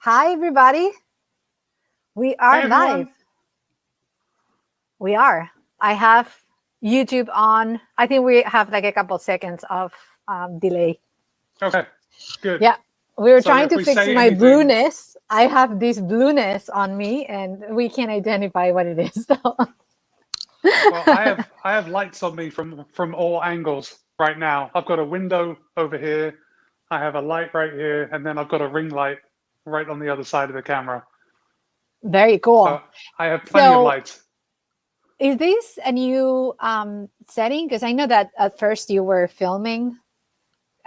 Hi, everybody. We are live. We are. I have YouTube on. I think we have like a couple seconds of delay. Okay, good. Yeah, we were trying to fix my blueness. I have this blueness on me, and we can't identify what it is. Well, I have lights on me from all angles right now. I've got a window over here. I have a light right here, and then I've got a ring light right on the other side of the camera. Very cool. So I have plenty of lights. Is this a new setting? Because I know that at first you were filming,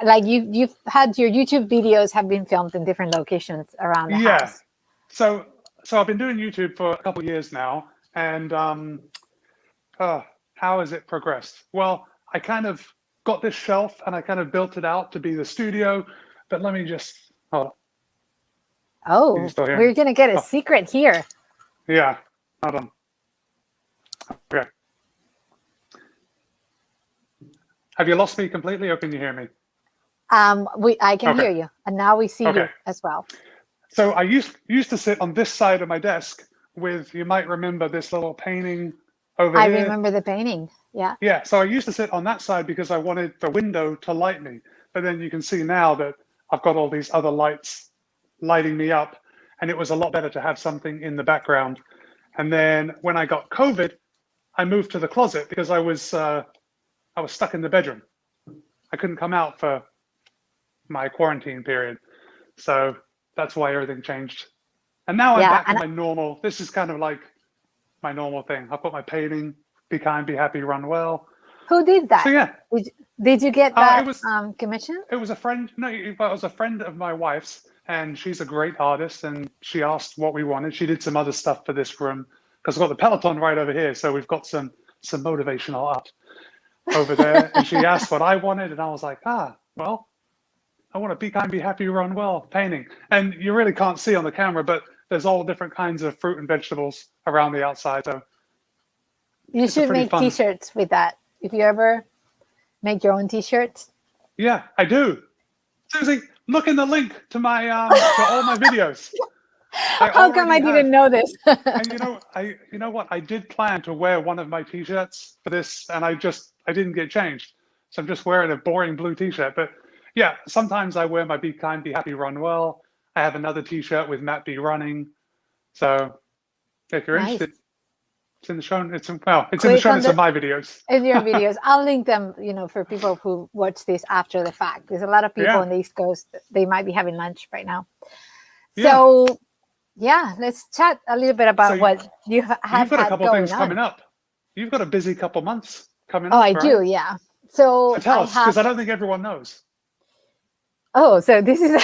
like you've had your YouTube videos have been filmed in different locations around the house. So I've been doing YouTube for a couple of years now, and how has it progressed? Well, I kind of got this shelf and I kind of built it out to be the studio, but let me just hold on. Oh, we're gonna get a secret here. Yeah, hold on. Okay. Have you lost me completely, or can you hear me? I can hear you, and now we see you as well. So I used to sit on this side of my desk with, you might remember this little painting over here. I remember the painting. Yeah. Yeah. So I used to sit on that side because I wanted the window to light me. But then you can see now that I've got all these other lights lighting me up, and it was a lot better to have something in the background. And then when I got COVID, I moved to the closet because I was stuck in the bedroom. I couldn't come out for my quarantine period. So that's why everything changed. And now I'm back to my normal. This is kind of like my normal thing. I've got my painting, be kind, be happy, run well. Who did that? So yeah. Did you get that commission? It was a friend. No, it was a friend of my wife's, and she's a great artist, and she asked what we wanted. She did some other stuff for this room because I've got the peloton right over here. So we've got some motivational art over there. And she asked what I wanted, and I was like, well, I want to be kind, be happy, run well, painting. And you really can't see on the camera, but there's all different kinds of fruit and vegetables around the outside. So you should make t-shirts with that. If you ever make your own t-shirts. Yeah, I do. Susie, look in the link to my to all my videos. How come I didn't know this? And you know what? I did plan to wear one of my t-shirts for this, and I didn't get changed. So I'm just wearing a boring blue t-shirt. But yeah, sometimes I wear my Be Kind, Be Happy, Run Well. I have another t-shirt with Matt B running. So if you're interested, it's in the show. It's in the show notes of my videos. In your videos, I'll link them. For people who watch this after the fact. There's a lot of people on the East Coast. They might be having lunch right now. So let's chat a little bit about what you have. You've got a couple things coming up. You've got a busy couple months coming up. Oh, I do. Yeah. So tell us, because I don't think everyone knows. Oh, so this is.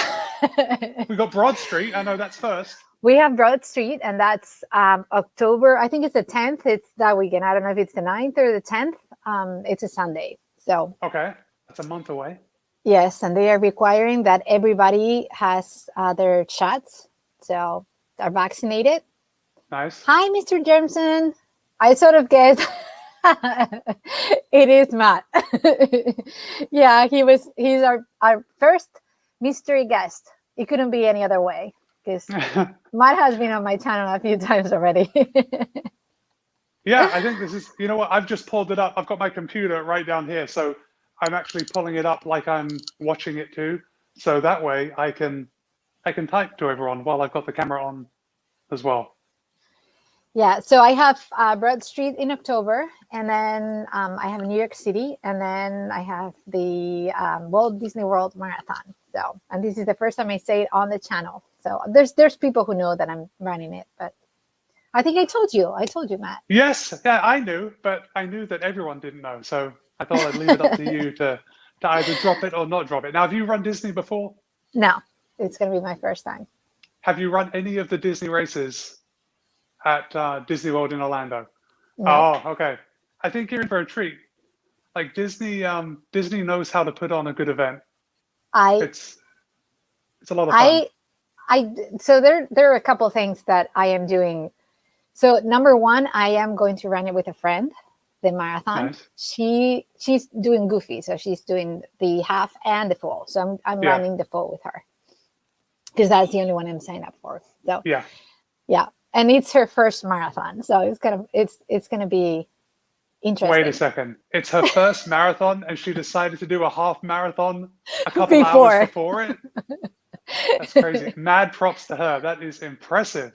We got Broad Street. I know that's first. We have Broad Street, and that's October. I think it's the 10th. It's that weekend. I don't know if it's the 9th or the 10th. It's a Sunday. So. Okay, that's a month away. Yes, and they are requiring that everybody has their shots, so are vaccinated. Nice. Hi, Mr. Jermson. I sort of guessed it is Matt. Yeah, he's our first mystery guest. It couldn't be any other way because Matt has been on my channel a few times already. Yeah, I think this is, you know what, I've just pulled it up. I've got my computer right down here, so I'm actually pulling it up like I'm watching it too. So that way I can type to everyone while I've got the camera on as well. Yeah, so I have Broad Street in October, and then I have New York City, and then I have the Walt Disney World Marathon. So, and this is the first time I say it on the channel. So there's people who know that I'm running it, but I think I told you, Matt. Yes, yeah, I knew, but I knew that everyone didn't know. So I thought I'd leave it up to you to either drop it or not drop it. Now, have you run Disney before? No, it's going to be my first time. Have you run any of the Disney races at Disney World in Orlando? No. Oh, okay. I think you're in for a treat. Like Disney knows how to put on a good event. It's a lot of fun. So there are a couple things that I am doing. So number one, I am going to run it with a friend, the marathon. Nice. She's doing Goofy, so she's doing the half and the full. So I'm running the full with her. because that's the only one I'm signed up for. So Yeah. yeah, and it's her first marathon, so it's going to be interesting. Wait a second. It's her first marathon, and she decided to do a half marathon a couple hours Before. before it. That's crazy. Mad props to her. That is impressive.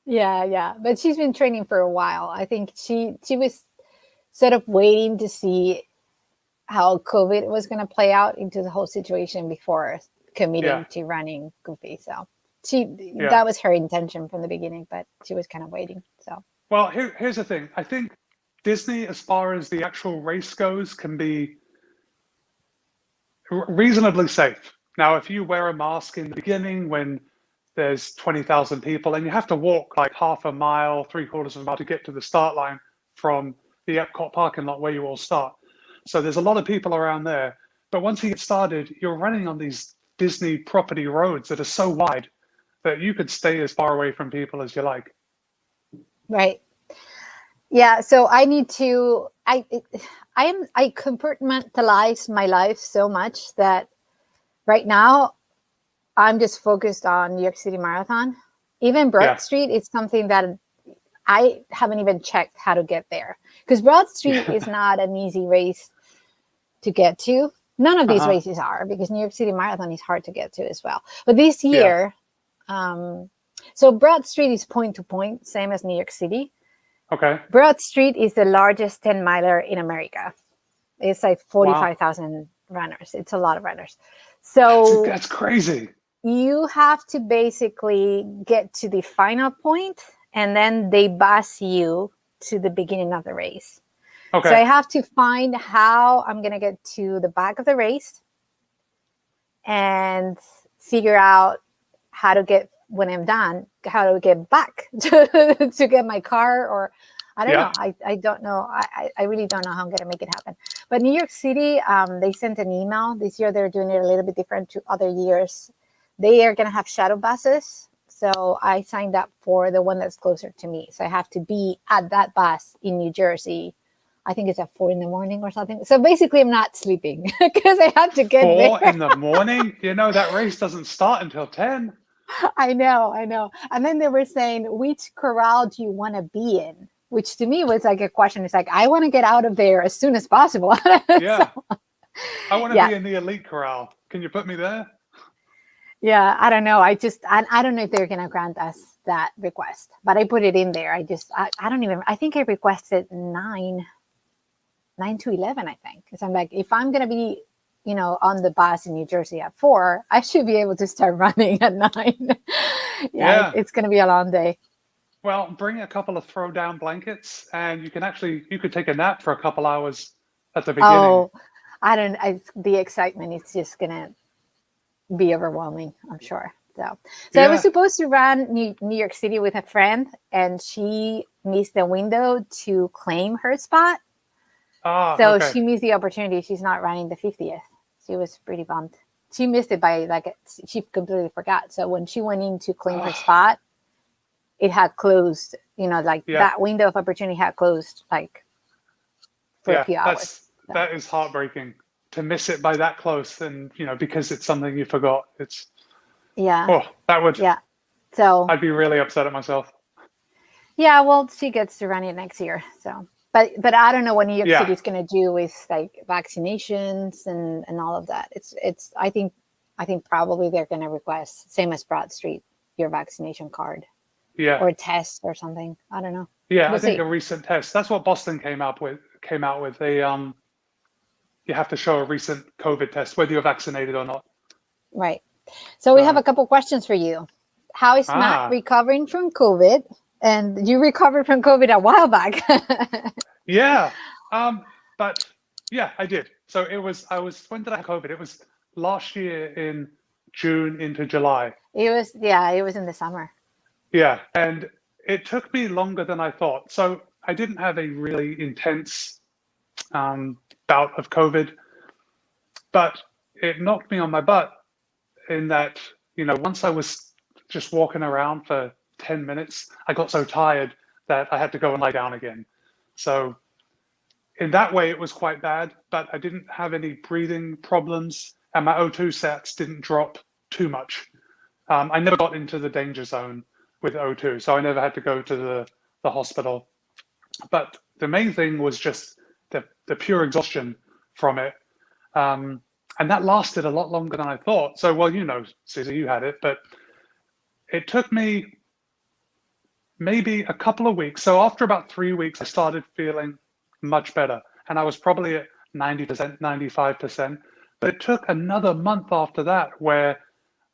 Yeah, but she's been training for a while. I think she was sort of waiting to see how COVID was going to play out into the whole situation before committing Yeah. to running Goofy. So Yeah. that was her intention from the beginning, but she was kind of waiting. So Well, here's the thing. I think Disney, as far as the actual race goes, can be reasonably safe. Now, if you wear a mask in the beginning when there's 20,000 people and you have to walk like half a mile, three-quarters of a mile to get to the start line from the Epcot parking lot where you all start. So there's a lot of people around there. But once you get started, you're running on these Disney property roads that are so wide that you could stay as far away from people as you like. right. Yeah, so I need to I compartmentalize my life so much that right now I'm just focused on New York City Marathon. Even Broad Street is something that I haven't even checked how to get there, because Broad Street is not an easy race to get to. None of these races are, because New York City Marathon is hard to get to as well. But this year, so Broad Street is point to point, same as New York City. Okay. Broad Street is the largest 10 miler in America. It's like 45,000 runners. It's a lot of runners. So that's crazy. You have to basically get to the final point, and then they bus you to the beginning of the race. Okay. So I have to find how I'm going to get to the back of the race and figure out how to get, when I'm done, how to get back to get my car, or I don't know. I don't know. I really don't know how I'm going to make it happen. But New York City, they sent an email. This year they're doing it a little bit different to other years. They are going to have shuttle buses. So I signed up for the one that's closer to me. So I have to be at that bus in New Jersey. I think it's at 4 a.m. or something. So basically I'm not sleeping because I have to get 4 there. in the morning? You know, that race doesn't start until 10. I know. And then they were saying, which corral do you want to be in? Which to me was like a question. It's like, I want to get out of there as soon as possible. Yeah. So, I want to be in the elite corral. Can you put me there? Yeah, I don't know. I don't know if they're going to grant us that request, but I put it in there. I don't even, I think I requested 9 to 11, I think. Because I'm like, if I'm going to be, on the bus in New Jersey at 4, I should be able to start running at 9. It's going to be a long day. Well, bring a couple of throw down blankets and you could take a nap for a couple hours at the beginning. Oh, the excitement is just going to be overwhelming, I'm sure. So I was supposed to run New York City with a friend, and she missed the window to claim her spot. She missed the opportunity. She's not running the 50th. She was pretty bummed. She missed it by she completely forgot. So when she went in to claim her spot, it had closed, that window of opportunity had closed for a few hours. That is heartbreaking to miss it by that close, and because it's something you forgot. It's So I'd be really upset at myself. Yeah, well, she gets to run it next year. So but I don't know what New York City is going to do with vaccinations and all of that. It's I think probably they're going to request, same as Broad Street, your vaccination card. Yeah. Or a test or something. I don't know. Yeah, I think a recent test. That's what Boston came out with. They you have to show a recent COVID test, whether you're vaccinated or not. Right. So we have a couple questions for you. How is Matt recovering from COVID? And you recovered from COVID a while back. Yeah. But yeah, I did. So when did I have COVID? It was last year in June into July. It was in the summer. Yeah. And it took me longer than I thought. So I didn't have a really intense bout of COVID, but it knocked me on my butt in that, once I was just walking around for 10 minutes, I got so tired that I had to go and lie down again. So in that way, it was quite bad, but I didn't have any breathing problems and my O2 sats didn't drop too much. I never got into the danger zone with O2, so I never had to go to the hospital. But the main thing was just the pure exhaustion from it. And that lasted a lot longer than I thought. So, well, Caesar, you had it, but it took me maybe a couple of weeks. So after about 3 weeks, I started feeling much better. And I was probably at 90%, 95%. But it took another month after that where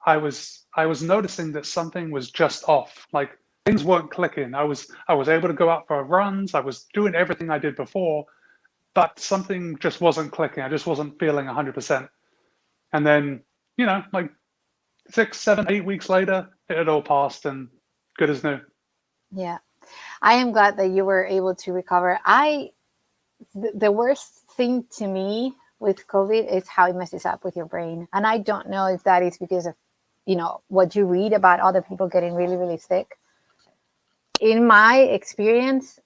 I was noticing that something was just off. Like things weren't clicking. I was able to go out for runs. I was doing everything I did before, but something just wasn't clicking. I just wasn't feeling 100%. And then, like 6, 7, 8 weeks later, it had all passed and good as new. Yeah. I am glad that you were able to recover. The worst thing to me with COVID is how it messes up with your brain. And I don't know if that is because of, what you read about other people getting really, really sick. In my experience,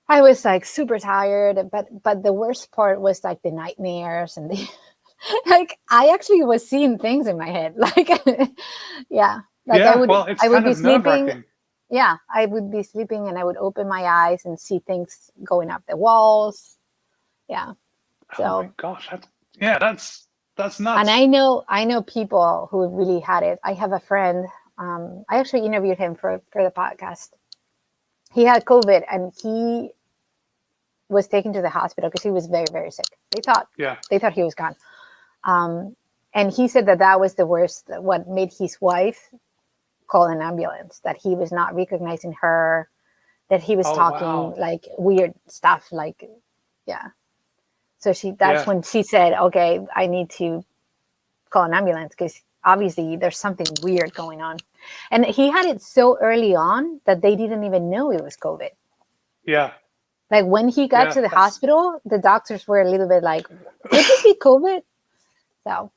I was like super tired, but the worst part was like the nightmares and the like I actually was seeing things in my head. Like yeah. Like Yeah, I it's would kind be of sleeping. nerve-wracking. Yeah, I would be sleeping and I would open my eyes and see things going up the walls. Yeah. Oh my So, gosh, that's and nuts. I know people who really had it. I have a friend. I actually interviewed him for the podcast. He had COVID and he was taken to the hospital because he was very, very sick. Yeah. They thought he was gone. And he said that was the worst. What made his wife call an ambulance? That he was not recognizing her. That he was Oh talking wow. like weird stuff. Like, yeah. So that's Yeah. when she said, "Okay, I need to call an ambulance because obviously there's something weird going on." And he had it so early on that they didn't even know it was COVID. Yeah. Like when he got Yeah. to the That's hospital, the doctors were a little bit like, "Could this be COVID?" So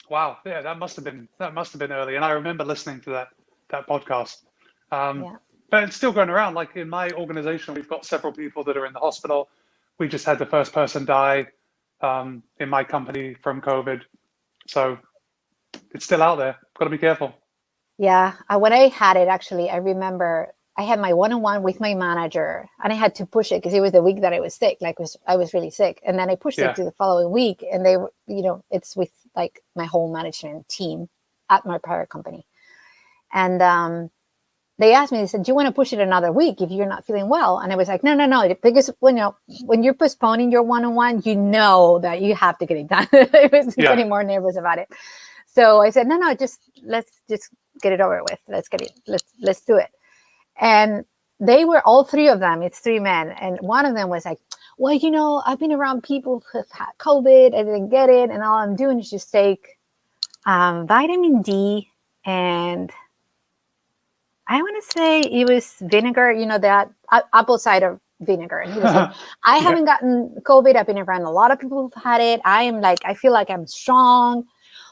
wow. Yeah, that must have been early. And I remember listening to that podcast. Um, yeah. but it's still going around. Like in my organization, we've got several people that are in the hospital. We just had the first person die in my company from COVID. So it's still out there. Got to be careful. Yeah, when I had it, actually, I remember I had my one-on-one with my manager, and I had to push it because it was the week that I was sick. I was really sick, and then I pushed it Yeah. to the following week, and they were, it's with like my whole management team at my prior company, and they asked me, they said, "Do you want to push it another week if you're not feeling well?" And I was like, no, because when you're postponing your one-on-one, you know that you have to get it done. I was Yeah. getting more nervous about it. So I said, no, let's just get it over with. Let's do it. And they were all three of them. It's three men. And one of them was like, well, I've been around people who've had COVID. I didn't get it. And all I'm doing is just take vitamin D and I want to say it was vinegar, that apple cider vinegar. And he was like, I Yeah. haven't gotten COVID. I've been around a lot of people who've had it. I feel like I'm strong.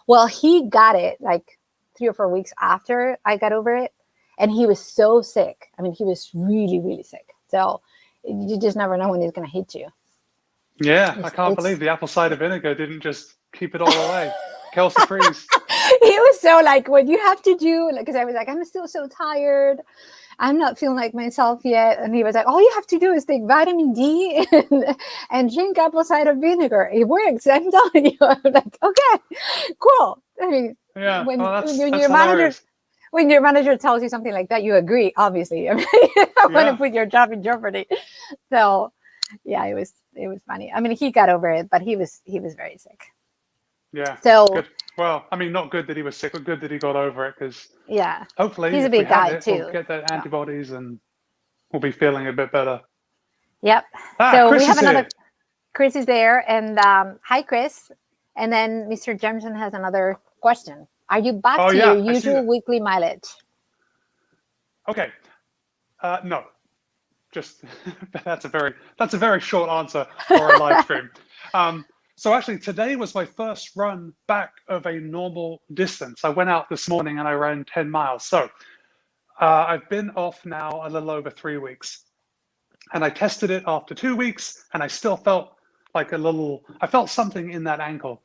Well, he got it like 3 or 4 weeks after I got over it. And he was so sick. I mean, he was really, really sick. So you just never know when it's going to hit you. Yeah. I can't It's believe the apple cider vinegar didn't just keep it all away. Kelsey Freeze. He was so like, what you have to do, because I was like, I'm still so tired. I'm not feeling like myself yet. And he was like, all you have to do is take vitamin D and drink apple cider vinegar. It works. I'm telling you. I'm like, okay, cool. I mean, Yeah. when, Oh, when, that's when that's your manager hilarious. when your manager tells you something like that, you agree, obviously. I mean, you don't want to Yeah. put your job in jeopardy. So yeah, it was funny. I mean, he got over it, but he was very sick. Yeah. So Good. Well, I mean, not good that he was sick, but good that he got over it because yeah, hopefully he's a if we big have guy it, we'll too. get the So antibodies and we'll be feeling a bit better. yep. Ah, So we Chris have is here. another. Chris is there, and hi, Chris. And then Mr. Jemison has another question. Are you back Oh, to your yeah, I see usual that. weekly mileage? Okay. No, just that's a very short answer for a live stream. So actually, today was my first run back of a normal distance. I went out this morning and I ran 10 miles. So I've been off now a little over 3 weeks, and I tested it after 2 weeks, and I still felt like I felt something in that ankle.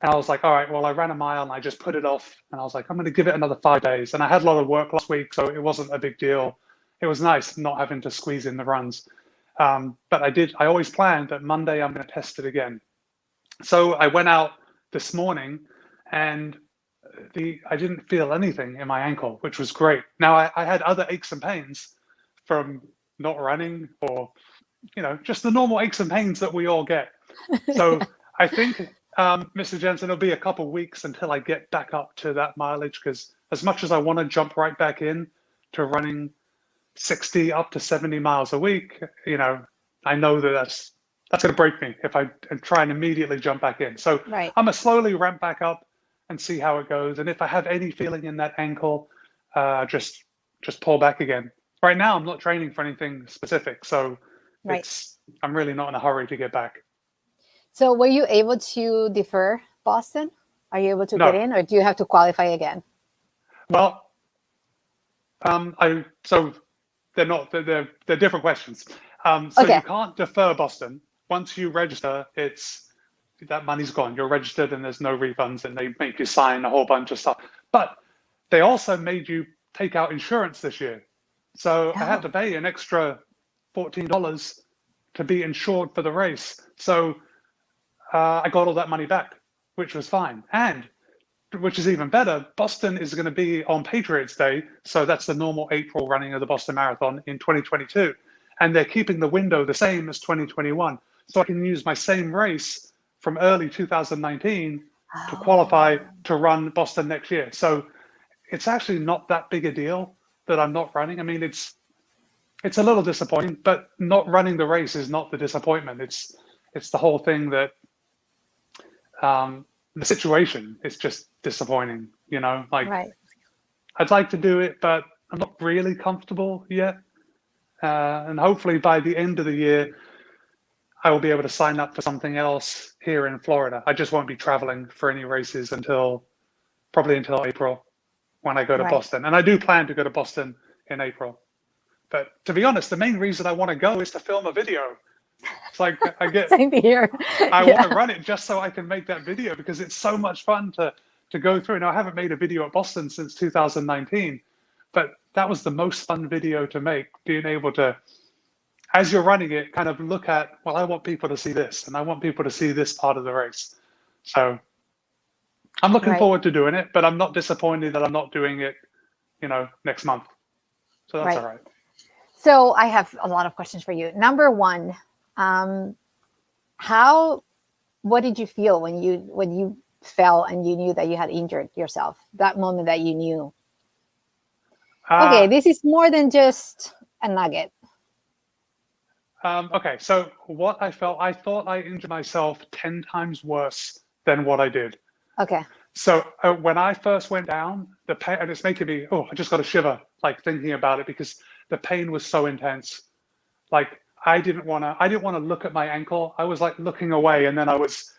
And I was like, all right, well, I ran a mile and I just put it off. And I was like, I'm going to give it another 5 days. And I had a lot of work last week, so it wasn't a big deal. It was nice not having to squeeze in the runs. But I always planned that Monday I'm going to test it again. So I went out this morning and I didn't feel anything in my ankle, which was great. Now I had other aches and pains from not running or, just the normal aches and pains that we all get. So I think, Mr. Jensen, it'll be a couple of weeks until I get back up to that mileage, because as much as I want to jump right back in to running 60 up to 70 miles a week, I know that that's going to break me if I try and immediately jump back in. So Right. I'm going to slowly ramp back up and see how it goes. And if I have any feeling in that ankle, just pull back again. Right now, I'm not training for anything specific, so I'm really not in a hurry to get back. So were you able to defer Boston? Are you able to No. get in, or do you have to qualify again? Well, so they're not, they're different questions. So Okay. you can't defer Boston. Once you register, that money's gone. You're registered and there's no refunds, and they make you sign a whole bunch of stuff. But they also made you take out insurance this year. So I had to pay an extra $14 to be insured for the race. So I got all that money back, which was fine. And which is even better, Boston is going to be on Patriots Day. So that's the normal April running of the Boston Marathon in 2022. And they're keeping the window the same as 2021. So I can use my same race from early 2019 to qualify to run Boston next year. So it's actually not that big a deal that I'm not running. I mean, it's a little disappointing, but not running the race is not the disappointment. It's the whole thing that the situation is just disappointing, Right. I'd like to do it, but I'm not really comfortable yet. And hopefully by the end of the year, I will be able to sign up for something else here in Florida. I just won't be traveling for any races probably until April, when I go to Boston. And I do plan to go to Boston in April. But to be honest, the main reason I want to go is to film a video. It's like Same here. I want to run it just so I can make that video, because it's so much fun to go through. Now, I haven't made a video at Boston since 2019, but that was the most fun video to make, being able to, as you're running it, kind of look at, well, I want people to see this, and I want people to see this part of the race. So I'm looking forward to doing it, but I'm not disappointed that I'm not doing it, next month. So that's all right. So I have a lot of questions for you. Number one, what did you feel when you fell and you knew that you had injured yourself? That moment that you knew, okay, this is more than just a nugget. Okay, so what I thought I injured myself 10 times worse than what I did. Okay. So when I first went down, the pain, and it's making me, I just got a shiver, thinking about it, because the pain was so intense. I didn't want to look at my ankle. I was looking away, and then I was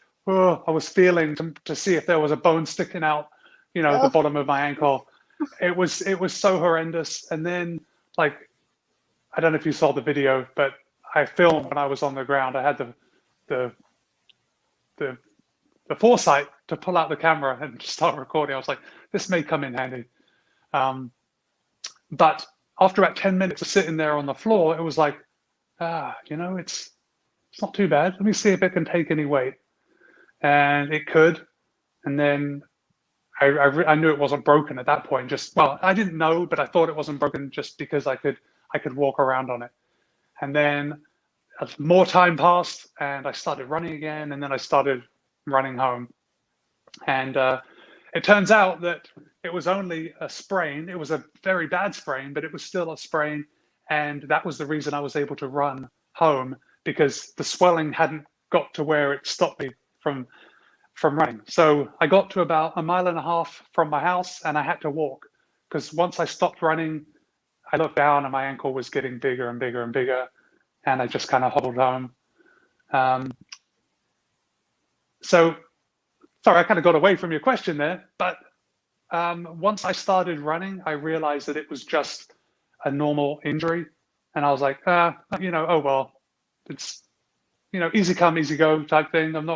feeling to see if there was a bone sticking out, the bottom of my ankle. It was so horrendous. And then I don't know if you saw the video, but I filmed when I was on the ground. I had the foresight to pull out the camera and start recording. I was like, this may come in handy. But after about 10 minutes of sitting there on the floor, it was like, it's not too bad. Let me see if it can take any weight. And it could. And then I knew it wasn't broken at that point. I didn't know, but I thought it wasn't broken just because I could walk around on it. And then as more time passed, and I started running again, and then I started running home. And it turns out that it was only a sprain. It was a very bad sprain, but it was still a sprain. And that was the reason I was able to run home, because the swelling hadn't got to where it stopped me from running. So I got to about 1.5 miles from my house, and I had to walk, because once I stopped running, I looked down and my ankle was getting bigger and bigger and bigger, and I just kind of hobbled home. So, sorry, I kind of got away from your question there, but once I started running, I realized that it was just a normal injury, and I was like, oh well, it's easy come, easy go type thing. I'm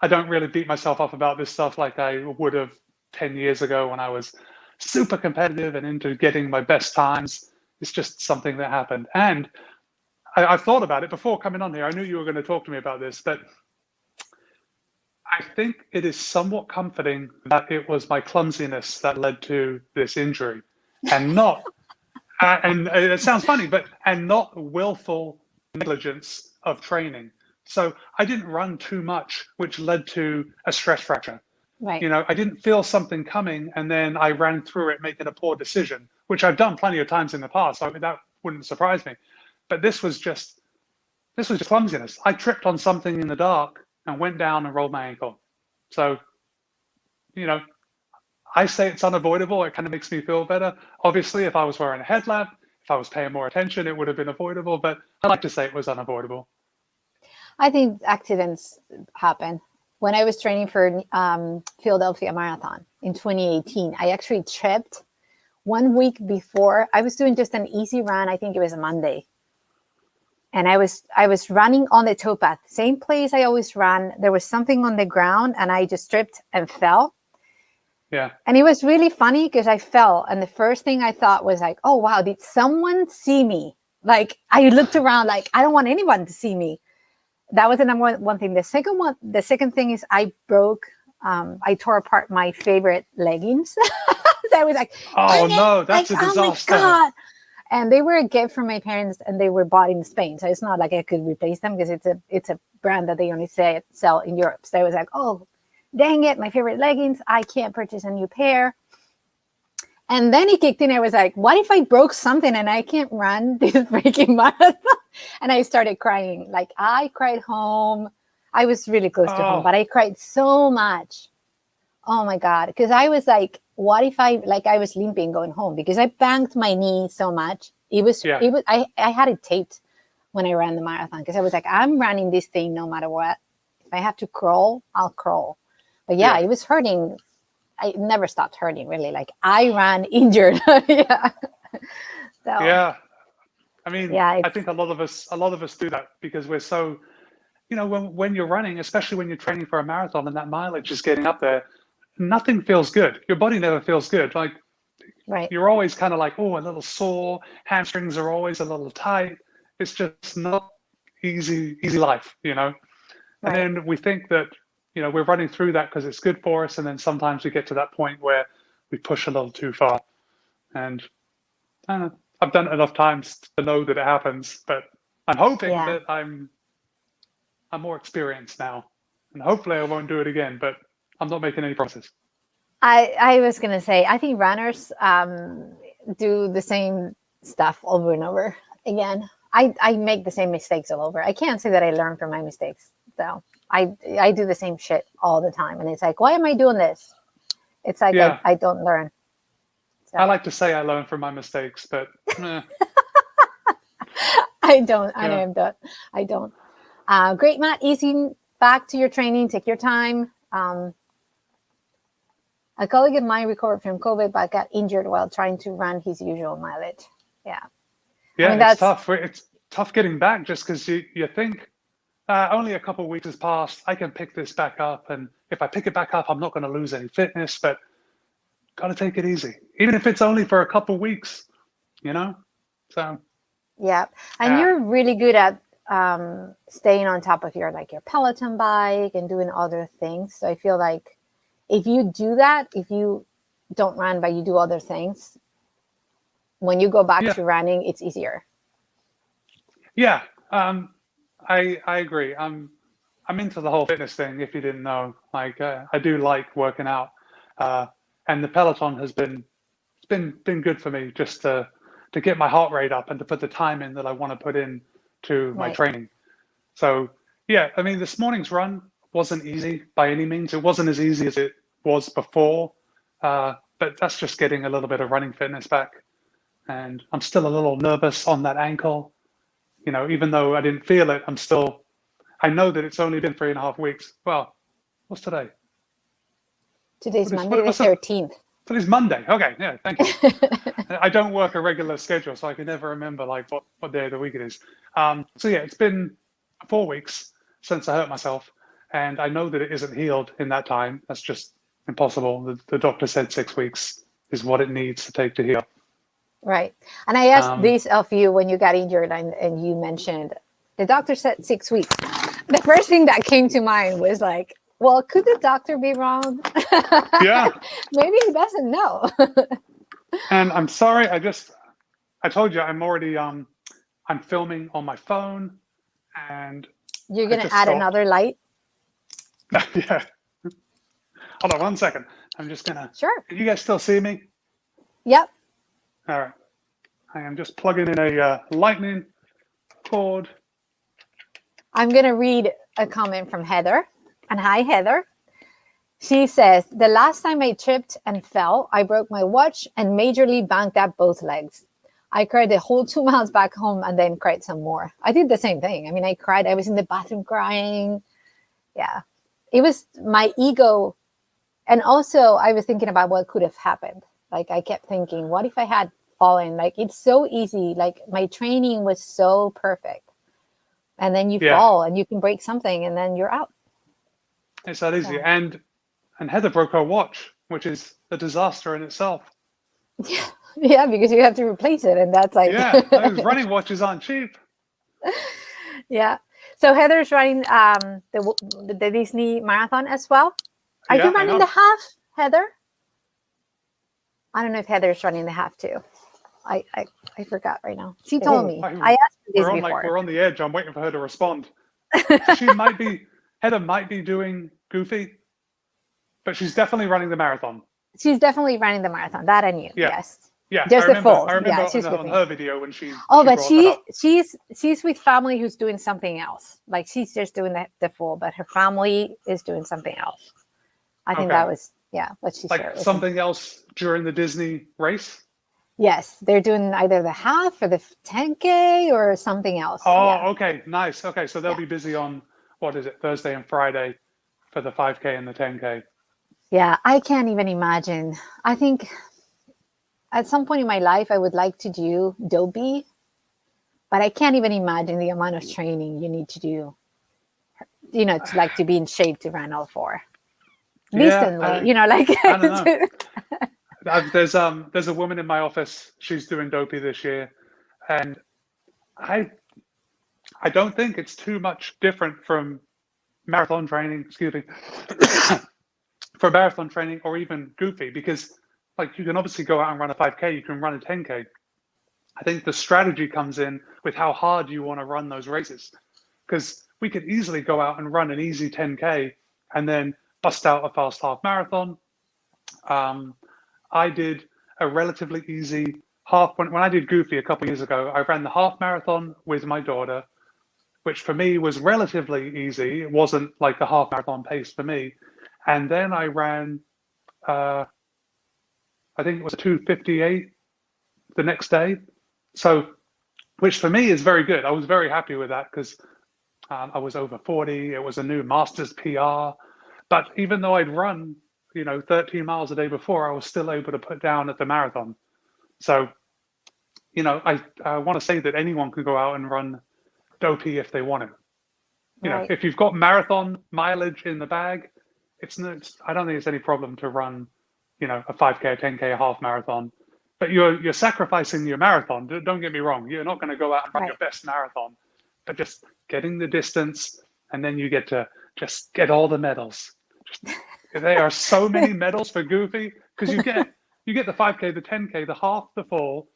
I don't really beat myself up about this stuff like I would have 10 years ago when I was super competitive and into getting my best times. It's just something that happened. And I've thought about it before coming on here. I knew you were going to talk to me about this, but I think it is somewhat comforting that it was my clumsiness that led to this injury and not, and it sounds funny, and not willful negligence of training. So I didn't run too much, which led to a stress fracture. Right. I didn't feel something coming and then I ran through it making a poor decision, which I've done plenty of times in the past. So that wouldn't surprise me. But this was just clumsiness. I tripped on something in the dark and went down and rolled my ankle. So, I say it's unavoidable. It kind of makes me feel better. Obviously, if I was wearing a headlamp, if I was paying more attention, it would have been avoidable. But I like to say it was unavoidable. I think accidents happen. When I was training for Philadelphia Marathon in 2018, I actually tripped 1 week before. I was doing just an easy run. I think it was a Monday. And I was running on the towpath, same place I always run. There was something on the ground and I just tripped and fell. Yeah. And it was really funny because I fell. And the first thing I thought was like, oh, wow, did someone see me? Like I looked around like, I don't want anyone to see me. That was the number one thing. The second thing is I tore apart my favorite leggings. So I was like, oh no, that's a disaster. Oh my God. And they were a gift from my parents and they were bought in Spain. So it's not like I could replace them because it's a brand that they only sell in Europe. So I was like, oh, dang it, my favorite leggings. I can't purchase a new pair. And then it kicked in. I was like, what if I broke something and I can't run this freaking marathon? And I started crying. Like I cried home. I was really close to home, but I cried so much. Oh my God. Because I was like, what if I was limping going home because I banged my knee so much. I had it taped when I ran the marathon because I was like, I'm running this thing no matter what. If I have to crawl, I'll crawl. But yeah, it was hurting. It never stopped hurting really. Like I ran injured. Yeah. So, yeah. I mean, I think a lot of us do that because we're so, when you're running, especially when you're training for a marathon and that mileage is getting up there, nothing feels good. Your body never feels good. Like you're always kind of like, oh, a little sore. Hamstrings are always a little tight. It's just not easy life, And then we think that, we're running through that because it's good for us. And then sometimes we get to that point where we push a little too far. And I don't know, I've done it enough times to know that it happens, but I'm hoping that I'm more experienced now. And hopefully I won't do it again, but I'm not making any promises. I was going to say, I think runners do the same stuff over and over again. I make the same mistakes all over. I can't say that I learn from my mistakes. So I do the same shit all the time. And it's like, why am I doing this? It's like, I don't learn. So. I like to say I learn from my mistakes, but I don't. I don't. Great, Matt. Easy back to your training. Take your time. A colleague of mine recovered from COVID but got injured while trying to run his usual mileage. Yeah. Yeah, I mean, it's tough. It's tough getting back just because you think only a couple of weeks has passed. I can pick this back up. And if I pick it back up, I'm not going to lose any fitness, but got to take it easy. Even if it's only for a couple of weeks, So. Yeah. And you're really good at staying on top of your peloton bike and doing other things. So I feel like if you do that, if you don't run but you do other things, when you go back to running, it's easier. Yeah, I agree. I'm into the whole fitness thing. If you didn't know, I do like working out, and the peloton has been good for me just to get my heart rate up and to put the time in that I want to put in to my training. So yeah, I mean, this morning's run wasn't easy by any means. It wasn't as easy as it was before, but that's just getting a little bit of running fitness back. And I'm still a little nervous on that ankle. Even though I didn't feel it, I know that it's only been 3.5 weeks. Well, what's today? Today's Monday the 13th. Today's Monday. Okay, yeah, thank you. I don't work a regular schedule, so I can never remember what day of the week it is. So yeah, it's been 4 weeks since I hurt myself. And I know that it isn't healed in that time. That's just impossible. The doctor said 6 weeks is what it needs to take to heal. Right. And I asked Um, this of you when you got injured, and you mentioned the doctor said 6 weeks. The first thing that came to mind was like, well, could the doctor be wrong? yeah. Maybe he doesn't know. And I'm sorry. I told you I'm already I'm filming on my phone, and You're I going to just add stopped. another light? Yeah. Hold on 1 second. I'm just gonna. Sure. Can you guys still see me? Yep. All right. I am just plugging in a lightning cord. I'm going to read a comment from Heather. And hi, Heather. She says, the last time I tripped and fell, I broke my watch and majorly banged up both legs. I cried the whole 2 miles back home and then cried some more. I did the same thing. I mean, I cried. I was in the bathroom crying. Yeah. It was my ego. And also, I was thinking about what could have happened. Like, I kept thinking, what if I had fallen? Like, it's so easy. Like, my training was so perfect. And then you fall and you can break something and then you're out. It's that easy. Yeah. And Heather broke her watch, which is a disaster in itself. Yeah, because you have to replace it. And that's like... Yeah, those running watches aren't cheap. Yeah. So Heather's running the Disney Marathon as well. Are you running the half, Heather? I don't know if Heather's running the half too. I forgot right now. She told me. I asked her this before. We're on the edge. I'm waiting for her to respond. So Heather might be doing Goofy, but she's definitely running the marathon. She's definitely running the marathon. That I knew. Yeah. Yes. Yeah. Just the full. I remember yeah, she's on her video when she. But she's with family who's doing something else. Like she's just doing the full, but her family is doing something else. I think that was what she shared. Like something else during the Disney race. Yes, they're doing either the half or the 10K or something else. Oh, okay, nice. Okay, so they'll be busy on what is it, Thursday and Friday for the 5K and the 10K. Yeah, I can't even imagine. I think at some point in my life, I would like to do Dopey, but I can't even imagine the amount of training you need to do, to be in shape to run all four. Decently, I don't know. There's a woman in my office. She's doing Dopey this year, and I don't think it's too much different from marathon training. Excuse me, for marathon training or even Goofy, because like you can obviously go out and run a 5K, you can run a 10K. I think the strategy comes in with how hard you want to run those races, because we could easily go out and run an easy 10K and then bust out a fast half marathon. I did a relatively easy half. When I did Goofy a couple of years ago, I ran the half marathon with my daughter, which for me was relatively easy. It wasn't like a half marathon pace for me. And then I ran, I think it was a 2:58 the next day. So, which for me is very good. I was very happy with that because I was over 40. It was a new Masters PR. But even though I'd run 13 miles a day before, I was still able to put down at the marathon. So, I want to say that anyone can go out and run Dopey if they want to. If you've got marathon mileage in the bag, I don't think it's any problem to run, a 5K, a 10K, a half marathon. But you're sacrificing your marathon. Don't get me wrong. You're not going to go out and run your best marathon, but just getting the distance, and then you get to just get all the medals. There are so many medals for Goofy because you get the 5K, the 10K, the half, the full,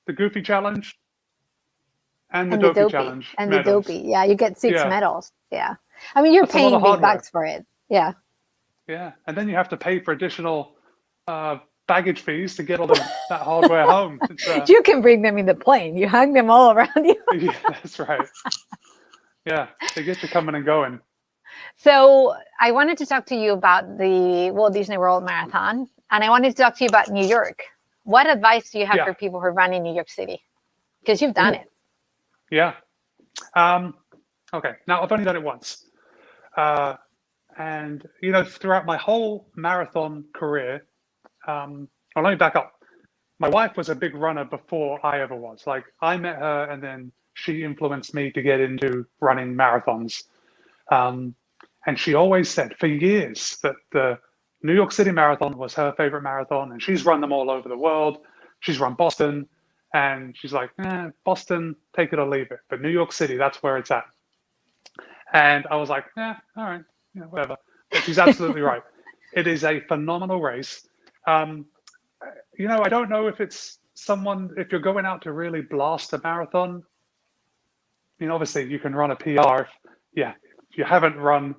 the Goofy challenge, and the Dopey challenge. And medals. The Dopey. Yeah, you get 6 medals. Yeah. I mean, you're paying big bucks for it. Yeah. Yeah. And then you have to pay for additional baggage fees to get all that hardware home. You can bring them in the plane. You hang them all around you. Yeah, that's right. Yeah, they get you coming and going. So I wanted to talk to you about the Walt Disney World Marathon, and I wanted to talk to you about New York. What advice do you have for people who run in New York City? Because you've done it. Yeah. Okay. Now, I've only done it once. And, throughout my whole marathon career, let me back up. My wife was a big runner before I ever was. Like, I met her, and then she influenced me to get into running marathons. And And she always said for years that the New York City Marathon was her favorite marathon, and she's run them all over the world. She's run Boston, and she's like, Boston, take it or leave it. But New York City, that's where it's at. And I was like, all right, whatever. But she's absolutely right. It is a phenomenal race. I don't know if it's if you're going out to really blast a marathon, obviously you can run a PR if you haven't run,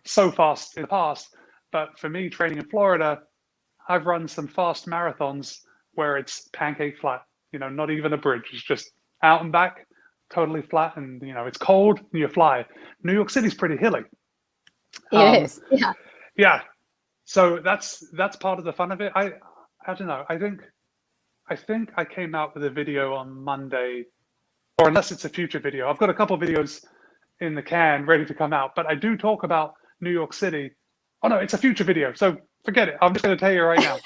so fast in the past. But for me, training in Florida, I've run some fast marathons where it's pancake flat, not even a bridge. It's just out and back, totally flat, and it's cold and you fly. New York City's pretty hilly. It is, yeah. Yeah. So that's part of the fun of it. I don't know. I think I came out with a video on Monday, or unless it's a future video. I've got a couple videos in the can ready to come out, but I do talk about New York City. Oh no, it's a future video, so forget it. I'm just going to tell you right now.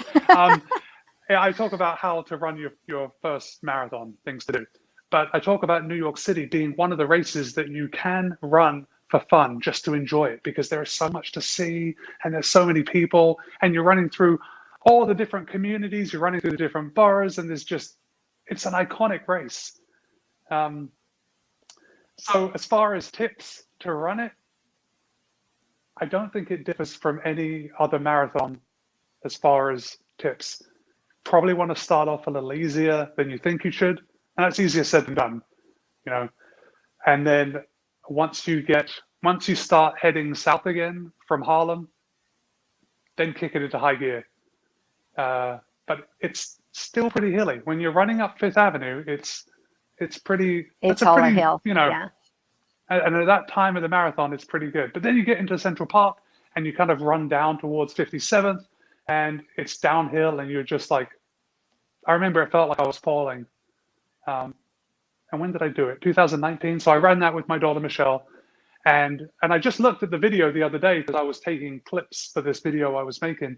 I talk about how to run your first marathon, things to do. But I talk about New York City being one of the races that you can run for fun, just to enjoy it, because there is so much to see and there's so many people, and you're running through all the different communities, you're running through the different boroughs, and it's an iconic race. So as far as tips to run it, I don't think it differs from any other marathon as far as tips. Probably want to start off a little easier than you think you should. And that's easier said than done, And then once you start heading south again from Harlem, then kick it into high gear. But it's still pretty hilly. When you're running up Fifth Avenue, it's all a hill. Yeah. And at that time of the marathon, it's pretty good. But then you get into Central Park and you kind of run down towards 57th, and it's downhill, and you're just like, I remember it felt like I was falling. And when did I do it? 2019. So I ran that with my daughter, Michelle. And I just looked at the video the other day because I was taking clips for this video I was making.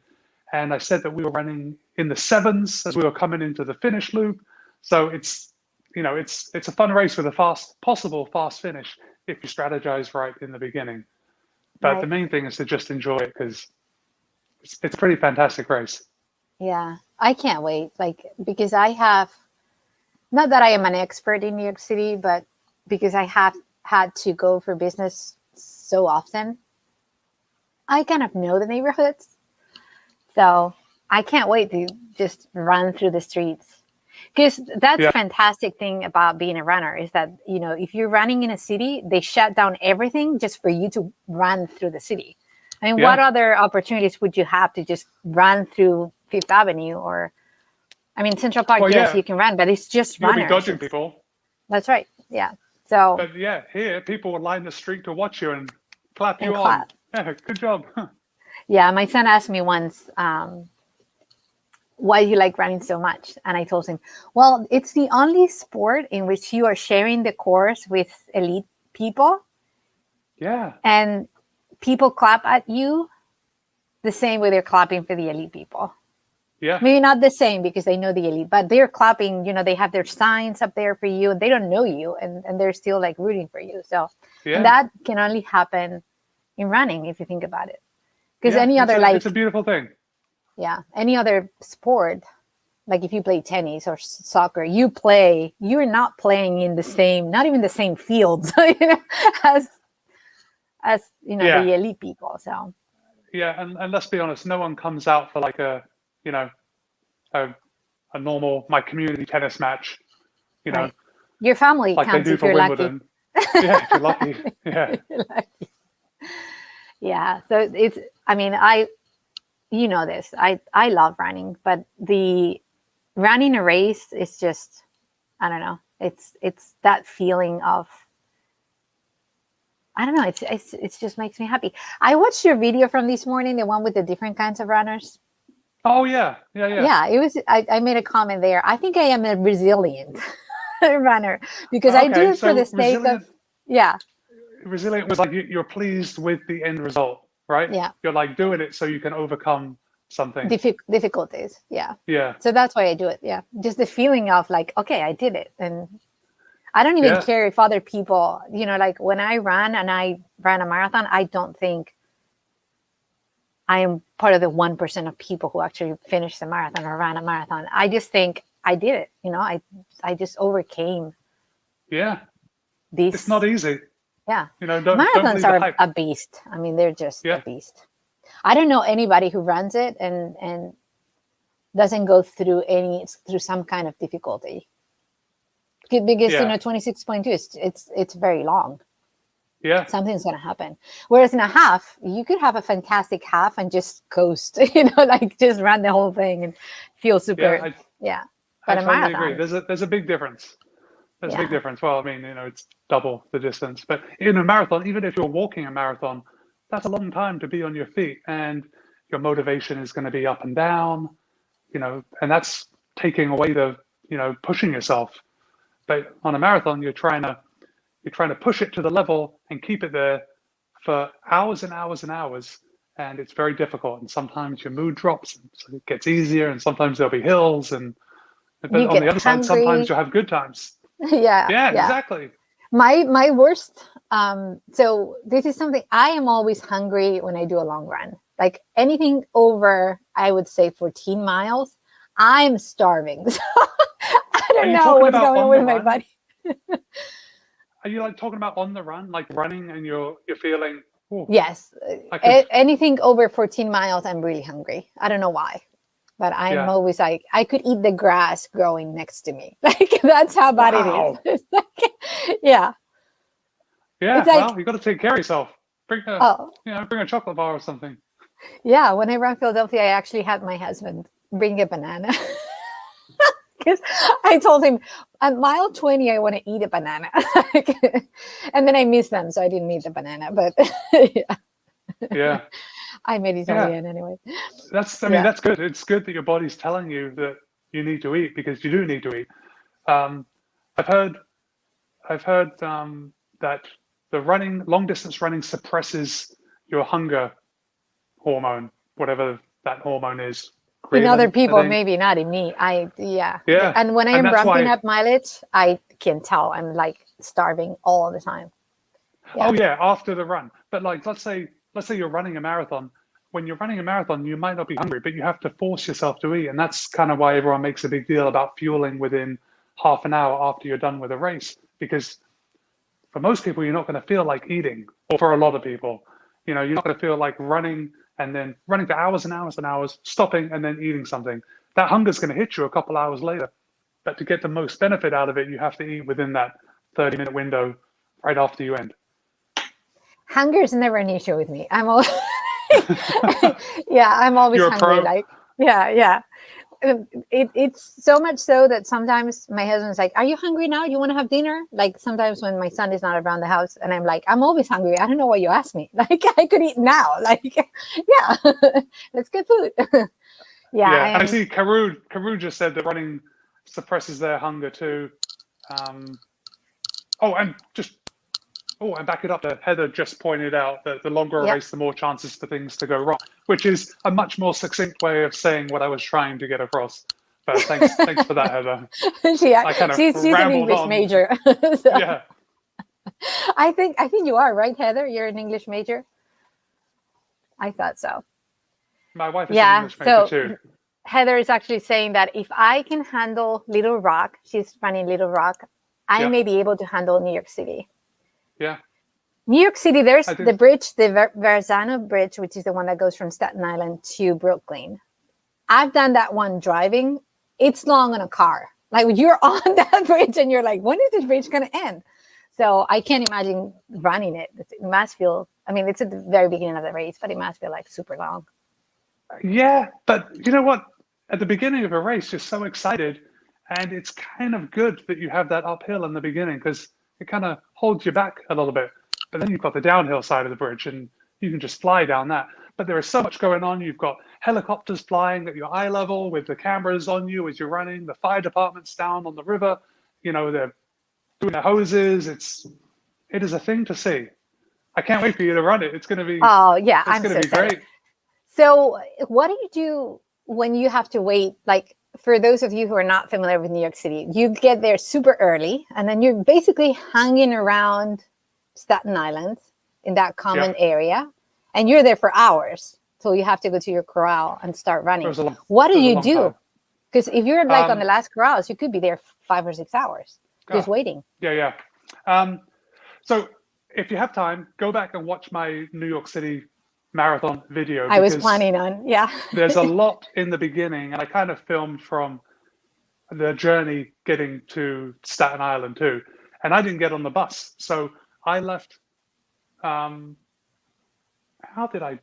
And I said that we were running in the sevens as we were coming into the finish loop. So it's a fun race with a possible fast finish if you strategize right in the beginning. But The main thing is to just enjoy it, because it's a pretty fantastic race. Yeah, I can't wait. Because I have, not that I am an expert in New York City, but because I have had to go for business so often, I kind of know the neighborhoods. So I can't wait to just run through the streets. Because that's the fantastic thing about being a runner is that, if you're running in a city, they shut down everything just for you to run through the city. I mean, what other opportunities would you have to just run through Fifth Avenue or, Central Park, yes, you can run, but it's just runners. You'll be dodging people. That's right. Yeah. So. But here, people will line the street to watch you and clap you on. Yeah, good job. Yeah, my son asked me once, why do you like running so much? And I told him, well, it's the only sport in which you are sharing the course with elite people. Yeah. And people clap at you the same way they're clapping for the elite people. Yeah. Maybe not the same because they know the elite, but they're clapping, they have their signs up there for you and they don't know you and they're still rooting for you. So and that can only happen in running if you think about it. Because it's a beautiful thing. Yeah. Any other sport, like if you play tennis or soccer, you're not playing in not even the same fields as the elite people. So. Yeah. And let's be honest, no one comes out for a normal, my community tennis match, Right. Your family like counts they do if for you're Wimbledon. lucky. Yeah, if you're lucky. Yeah. You're lucky. Yeah. So it's, this, I love running, but the running a race is just, I don't know. It's that feeling of, I don't know. It just makes me happy. I watched your video from this morning, the one with the different kinds of runners. Oh yeah. Yeah, it was. I made a comment there. I think I am a resilient runner because I do it for the sake of. Yeah. Resilient was like you're pleased with the end result, right? Yeah. You're doing it so you can overcome something. Difficulties. Yeah. Yeah. So that's why I do it. Yeah. Just the feeling of okay, I did it, and I don't even Yeah. care if other people, like when I ran and I ran a marathon, I don't think I am part of the 1% of people who actually finished the marathon or ran a marathon. I just think I did it. I just overcame Yeah. It's this. not easy. Yeah. Don't Marathons believe the are hype. a beast. I mean, they're just a Yeah. beast. I don't know anybody who runs it and doesn't go through some kind of difficulty. Because Yeah. 26.2 it's very long. Yeah. Something's going to happen. Whereas in a half, you could have a fantastic half and just coast, like just run the whole thing and feel super. Yeah. But I a totally agree. marathon, There's a big difference. There's a big yeah, difference. Well, I mean, it's double the distance. But in a marathon, even if you're walking a marathon, that's a long time to be on your feet, and your motivation is going to be up and down, and that's taking away the, pushing yourself. But on a marathon, you're trying to push it to the level and keep it there for hours and hours and hours, and it's very difficult. And sometimes your mood drops, so it gets easier, and sometimes there'll be hills, but you on get the other side, sometimes hungry. you'll have good times. Yeah, Yeah, yeah. exactly. My worst. So this is something I am always hungry when I do a long run. Like anything over, I would say 14 miles, I'm starving. So I Are don't you know talking what's about going on on the with my run? body. Are you like talking about on the run, like running, and you're feeling, oh, Yes, I could, anything over 14 miles, I'm really hungry. I don't know why, but I'm yeah. always like, I could eat the grass growing next to me. Like that's how bad it is. Wow. It's like, yeah, it's Yeah. like, Well, you got to take care of yourself. oh, Bring a chocolate bar or something. yeah. When I ran Philadelphia, I actually had my husband bring a banana because I told him at mile 20, I want to eat a banana. And then I missed them, so I didn't eat the banana, but yeah, Yeah. I made it till the Yeah. end anyway. I mean, Yeah. that's good. It's good that your body's telling you that you need to eat, because you do need to eat. Um, I've heard, that the long distance running suppresses your hunger hormone, whatever that hormone is, In other ghrelin, I people, think. maybe not in me. Yeah. Yeah. And when I And am that's ramping why, up mileage, I can tell I'm like starving all the time. oh Yeah. yeah, after the run. But like, let's say you're running a marathon. When you're running a marathon, you might not be hungry, but you have to force yourself to eat. And that's kind of why everyone makes a big deal about fueling within half an hour after you're done with a race. Because for most people, you're not going to feel like eating, or for a lot of people, you're not going to feel like running and then running for hours and hours and hours, stopping and then eating something. That hunger's going to hit you a couple hours later. But to get the most benefit out of it, you have to eat within that 30-minute window right after you end. Hunger is never an issue with me. I'm always, yeah, I'm always You're a hungry. pro. Like, yeah, yeah. It's so much so that sometimes my husband's like, "Are you hungry now? You want to have dinner?" Like sometimes when my son is not around the house, and I'm like, "I'm always hungry. I don't know why you asked me. Like I could eat now. Like, yeah, let's get food." Yeah, Yeah, and I and see Carew just said that running suppresses their hunger too. Um, oh, and just and back it up. That Heather just pointed out that the longer a yeah, race, the more chances for things to go wrong, which is a much more succinct way of saying what I was trying to get across. But thanks for that, Heather. yeah, I kind of she's an rambled English on. major. So Yeah, I think you are right, Heather. You're an English major. I thought so. my wife is an Yeah. English major So too. Heather is actually saying that if I can handle Little Rock, she's running Little Rock, I Yeah, may be able to handle New York City. yeah. New York City, there's I the think bridge, the Verrazano Bridge, which is the one that goes from Staten Island to Brooklyn. I've done that one driving. It's long on a car. Like you're on that bridge and you're like, when is this bridge going to end? So I can't imagine running it. It must feel, I mean, it's at the very beginning of the race, but it must feel like super long. Yeah, but you know what? At the beginning of a race, you're so excited, and it's kind of good that you have that uphill in the beginning, because it kind of holds you back a little bit. But then you've got the downhill side of the bridge, and you can just fly down that. But there is so much going on. You've got helicopters flying at your eye level with the cameras on you as you're running. The fire department's down on the river. They're doing their hoses. It is a thing to see. I can't wait for you to run it. Oh, yeah, It's I'm going so to be excited. great. So what do you do when you have to wait? Like for those of you who are not familiar with New York City, you get there super early, and then you're basically hanging around Staten Island in that common area, and you're there for hours. So you have to go to your corral and start running. What do you do? Because if you're like on the last corrals, you could be there 5 or 6 hours just waiting. Yeah. So if you have time, go back and watch my New York City marathon video. I was planning on, There's a lot in the beginning, and I kind of filmed from the journey getting to Staten Island too. And I didn't get on the bus. So I left, how did I?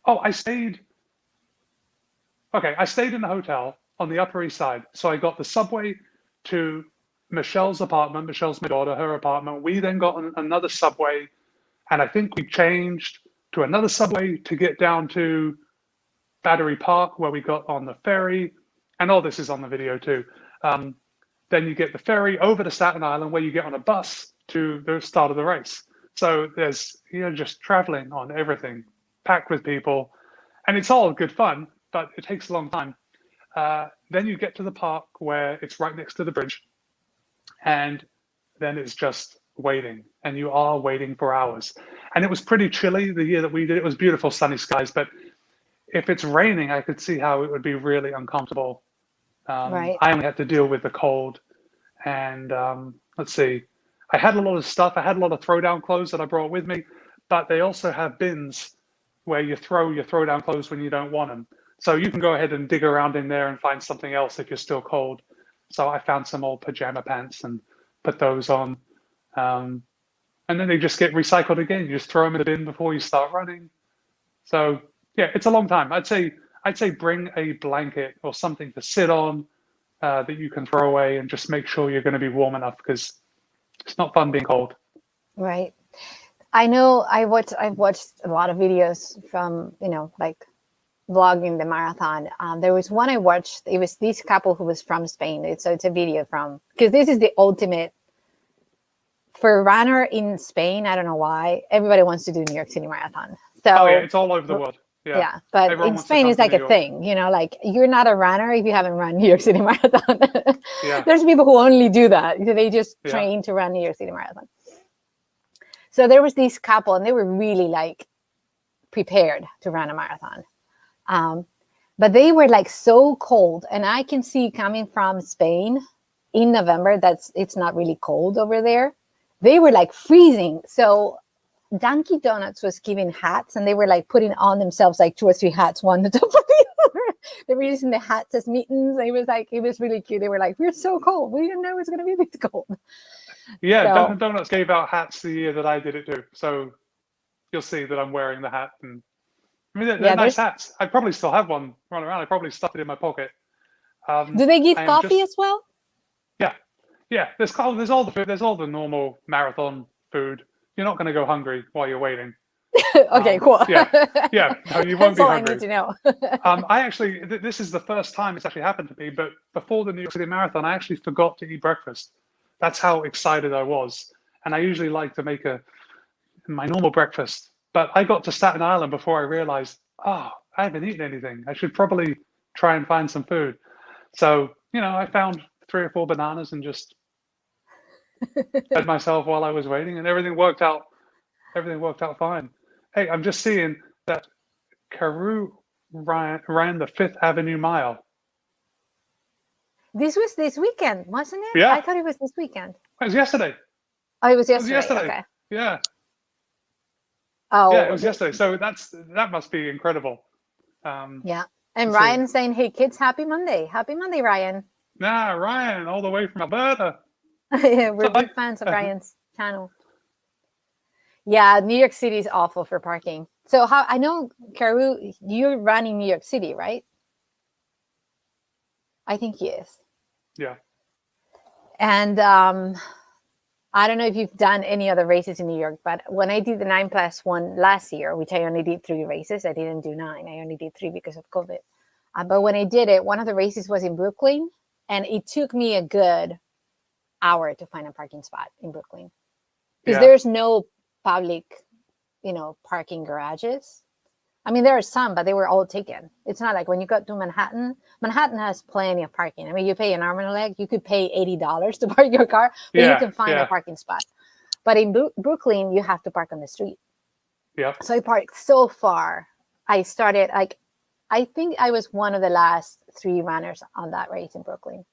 Oh, I stayed in the hotel on the Upper East Side. So I got the subway to Michelle's apartment. Michelle's my daughter, her apartment. We then got another subway, and I think we changed to another subway to get down to Battery Park, where we got on the ferry. And all this is on the video too. Then you get the ferry over to Staten Island, where you get on a bus to the start of the race. So there's, just traveling on everything, packed with people, and it's all good fun, but it takes a long time. Then you get to the park where it's right next to the bridge, and then it's just waiting, and you are waiting for hours. And it was pretty chilly the year that we did. It was beautiful sunny skies, but if it's raining, I could see how it would be really uncomfortable. Right. I only had to deal with the cold, and let's see. I had a lot of stuff. I had a lot of throwdown clothes that I brought with me, but they also have bins where you throw your throwdown clothes when you don't want them. So you can go ahead and dig around in there and find something else if you're still cold. So I found some old pajama pants and put those on. And then they just get recycled again. You just throw them in the bin before you start running. So yeah, it's a long time. I'd say bring a blanket or something to sit on that you can throw away, and just make sure you're going to be warm enough, because it's not fun being cold. Right. I know I've watched a lot of videos from, like vlogging the marathon. There was one I watched. It was this couple who was from Spain. So it's a video from, because this is the ultimate for a runner in Spain. I don't know why everybody wants to do New York City Marathon. So it's all over the world. Yeah, but in Spain it's like a thing, like you're not a runner if you haven't run New York City Marathon. There's people who only do that. They just train to run New York City Marathon. So there was this couple, and they were really like prepared to run a marathon. But they were like so cold, and I can see coming from Spain in November, it's not really cold over there. They were like freezing. So Dunkin' Donuts was giving hats, and they were like putting on themselves like 2 or 3 hats, one on top of the other. They were using the hats as mittens. It was really cute. They were like, "We're so cold. We didn't know it was going to be this cold." Yeah, so, Dunkin' Donuts gave out hats the year that I did it too. So you'll see that I'm wearing the hat, and I mean they're nice hats. I probably still have one running around. I probably stuffed it in my pocket. Do they give coffee as well? Yeah. There's all the food. There's all the normal marathon food. You're not going to go hungry while you're waiting. Okay, cool. Yeah. No, you won't be hungry. That's all I need to know. I actually, this is the first time it's actually happened to me, but before the New York City Marathon, I actually forgot to eat breakfast. That's how excited I was. And I usually like to make my normal breakfast. But I got to Staten Island before I realized, I haven't eaten anything. I should probably try and find some food. So, I found 3 or 4 bananas and just fed myself while I was waiting, and everything worked out fine. Hey, I'm just seeing that Carew ran the 5th Avenue Mile. This was this weekend, wasn't it? Yeah. I thought it was this weekend. It was yesterday. Oh, it was yesterday. Okay. Yeah. Oh. Yeah, it was yesterday. So that must be incredible. Yeah. And Ryan saying, "Hey kids, happy Monday. Happy Monday, Ryan." Nah, Ryan, all the way from Alberta. Yeah, we're big fans of Ryan's channel. Yeah, New York City is awful for parking. So I know, Carew, you're running New York City, right? I think he is. Yeah. And I don't know if you've done any other races in New York, but when I did the 9+1 last year, which I only did 3 races, I didn't do 9. I only did 3 because of COVID. But when I did it, one of the races was in Brooklyn, and it took me a good hour to find a parking spot in Brooklyn, because there's no public, parking garages. I mean, there are some, but they were all taken. It's not like when you go to Manhattan. Manhattan has plenty of parking. I mean, you pay an arm and a leg. You could pay $80 to park your car, but you can find a parking spot. But in Brooklyn, you have to park on the street. Yeah. So I parked so far. I started like, I think I was one of the last 3 runners on that race in Brooklyn.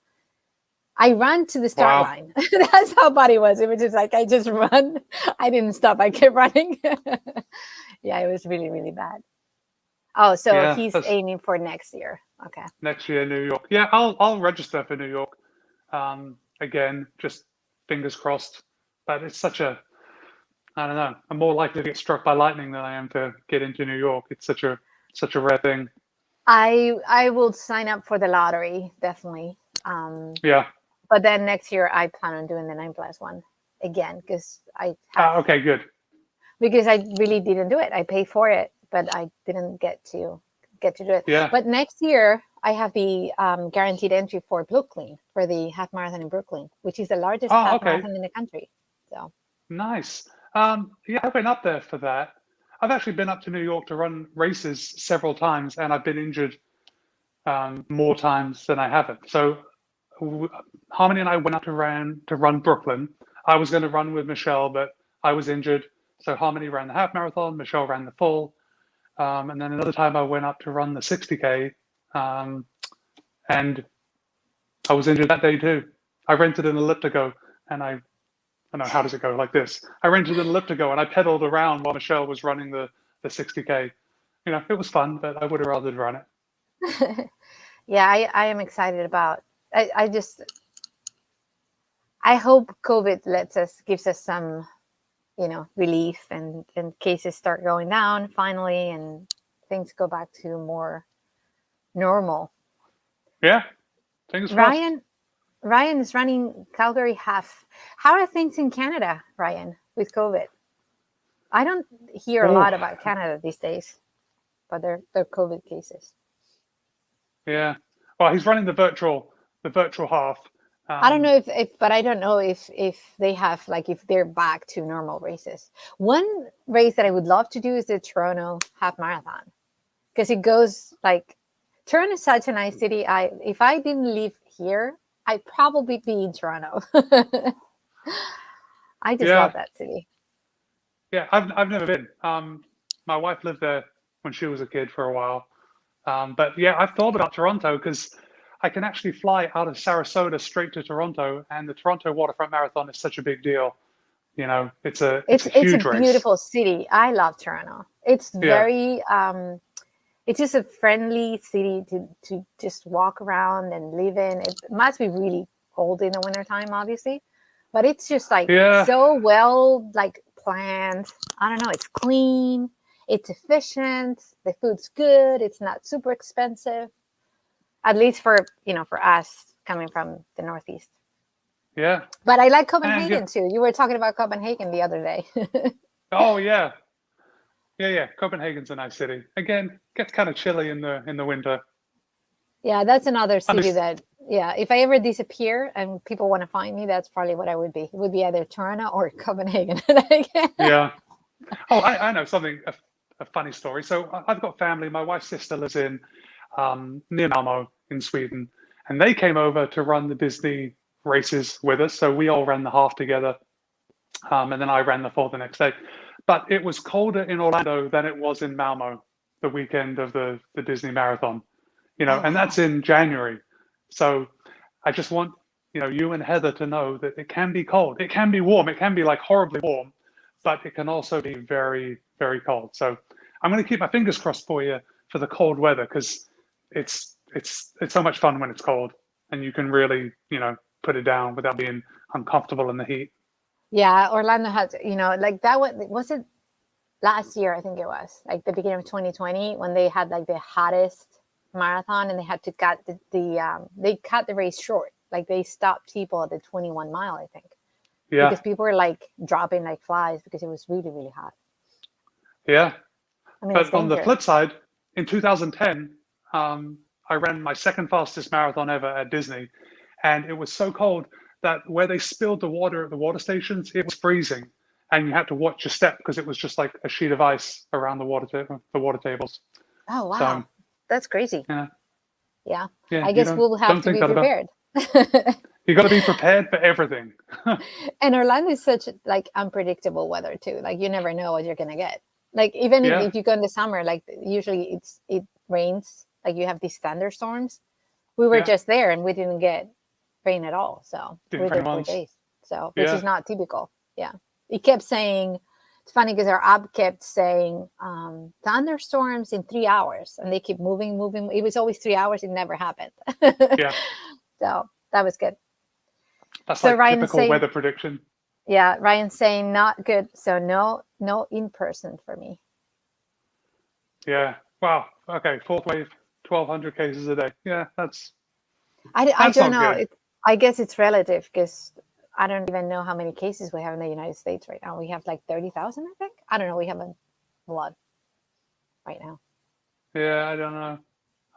I ran to the start line. That's how bad it was. It was just like, I just run. I didn't stop. I kept running. Yeah, it was really, really bad. Oh, so he's aiming for next year. Okay. Next year, New York. Yeah, I'll register for New York. Again, just fingers crossed. But it's such a, I don't know. I'm more likely to get struck by lightning than I am to get into New York. It's such a rare thing. I will sign up for the lottery, definitely. Yeah. But then next year I plan on doing the 9+1 again because I okay, good. Because I really didn't do it. I paid for it, but I didn't get to do it. Yeah. But next year I have the guaranteed entry for Brooklyn, for the half marathon in Brooklyn, which is the largest half marathon in the country. So nice. Yeah, I've been up there for that. I've actually been up to New York to run races several times, and I've been injured more times than I haven't. So Harmony and I went up to run Brooklyn. I was going to run with Michelle, but I was injured. So Harmony ran the half marathon, Michelle ran the full. And then another time I went up to run the 60K. And I was injured that day too. I rented an elliptico and I don't know, how does it go? Like this. I rented an elliptico and I pedaled around while Michelle was running the 60K. You know, it was fun, but I would have rather run it. Yeah, I am excited about, I hope COVID gives us some, relief and cases start going down finally and things go back to more normal. Yeah. Fingers crossed. Ryan is running Calgary half. How are things in Canada, Ryan, with COVID? I don't hear a lot about Canada these days, but they're COVID cases. Yeah. Well, he's running the virtual half. I don't know but I don't know if they have, like, if they're back to normal races. One race that I would love to do is the Toronto half marathon, because it goes like, Toronto is such a nice city. If I didn't live here, I'd probably be in Toronto. I just love that city. Yeah, I've never been. My wife lived there when she was a kid for a while. But yeah, I've thought about Toronto because I can actually fly out of Sarasota straight to Toronto, and the Toronto Waterfront Marathon is such a big deal. You know, it's a huge race. Beautiful city. I love Toronto. It's very it's just a friendly city to just walk around and live in. It must be really cold in the wintertime, obviously, but it's just like so well like planned. I don't know. It's clean. It's efficient. The food's good. It's not super expensive. At least for us coming from the Northeast. Yeah. But I like Copenhagen too. You were talking about Copenhagen the other day. Oh yeah. Yeah. Copenhagen's a nice city. Again, gets kind of chilly in the winter. Yeah, that's another city that, if I ever disappear and people want to find me, that's probably what I would be. It would be either Toronto or Copenhagen. Yeah. Oh, I know something, a funny story. So I've got family. My wife's sister lives in near Malmo in Sweden, and they came over to run the Disney races with us. So we all ran the half together, and then I ran the full the next day. But it was colder in Orlando than it was in Malmo the weekend of the Disney marathon, and that's in January. So I just want you and Heather to know that it can be cold, it can be warm, it can be like horribly warm, but it can also be very, very cold. So I'm going to keep my fingers crossed for you for the cold weather, because it's so much fun when it's cold and you can really, put it down without being uncomfortable in the heat. Yeah, Orlando has, like that was it last year, I think it was, like the beginning of 2020, when they had like the hottest marathon and they had to cut they cut the race short. Like they stopped people at the 21 mile, I think. Yeah. Because people were like dropping like flies because it was really, really hot. Yeah. I mean, but on the flip side, in 2010, I ran my second fastest marathon ever at Disney, and it was so cold that where they spilled the water at the water stations, it was freezing. and you had to watch your step because it was just like a sheet of ice around the water tables. Oh, wow. So That's crazy. yeah, Yeah. yeah. I guess we'll have Don't to think be that about. prepared. You got to be prepared for everything. And Orlando is such like unpredictable weather too. Like you never know what you're gonna get. Like even Yeah, if you go in the summer, like usually it rains. Like you have these thunderstorms. We were yeah. just there and we didn't get rain at all. So Didn't we're rain there 4 once. days. So which is Yeah, not typical. Yeah. It kept saying it's funny because our app kept saying thunderstorms in 3 hours, and they keep moving. It was always 3 hours. It never happened. yeah. So that was good. That's So like Ryan's typical saying, weather prediction. yeah, Ryan's saying not good. So no in person for me. Yeah. Wow. Okay. Fourth wave, 1,200 cases a day. Yeah, I that's don't not know. good. I guess it's relative because I don't even know how many cases we have in the United States right now. We have like 30,000, I think. I don't know. We have a lot right now. Yeah, I don't know.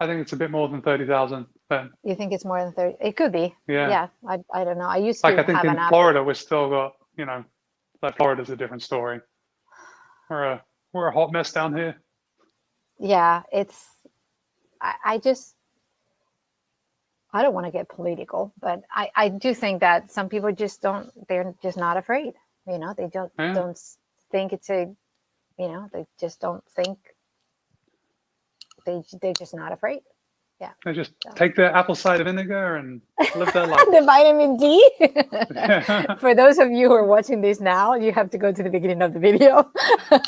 I think it's a bit more than 30,000. But You think it's more than 30? It could be. yeah, Yeah, I don't know. I used like to I think have an in app. Florida we're still got, like Florida's a different story. We're a hot mess down here. Yeah, I just, I don't want to get political, but I do think that some people just they're just not afraid. They Yeah. don't think it's they just don't think, they're just not afraid. Yeah. They just So. take their apple cider vinegar and live their life. The vitamin D. Yeah. For those of you who are watching this now, you have to go to the beginning of the video to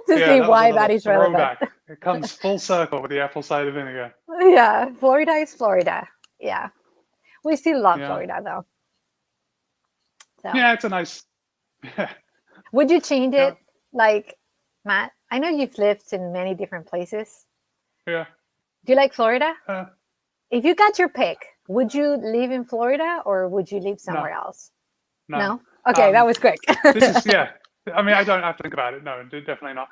see That was why another that is relevant. throwback. It comes full circle with the apple cider vinegar. Yeah, Florida is Florida. Yeah, we still love Yeah. Florida though. So, Yeah, it's a nice. Yeah. would you change Yeah. it, like Matt? I know you've lived in many different places. Yeah. Do you like Florida? Uh, If you got your pick, would you live in Florida or would you live no. somewhere else? No. Okay, that was quick. This is yeah. I mean, I don't have to think about it. No, definitely not.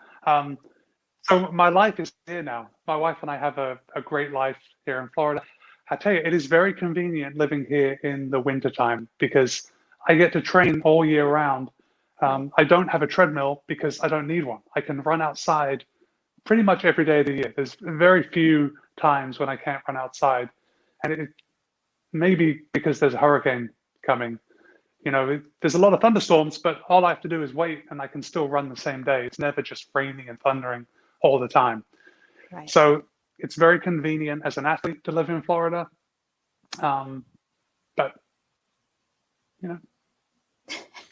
So my life is here now. My wife and I have a great life here in Florida. I tell you, it is very convenient living here in the wintertime because I get to train all year round. I don't have a treadmill because I don't need one. I can run outside pretty much every day of the year. There's very few times when I can't run outside. And it may be because there's a hurricane coming. There's a lot of thunderstorms, but all I have to do is wait and I can still run the same day. It's never just raining and thundering all the time. Right. So it's very convenient as an athlete to live in Florida. But,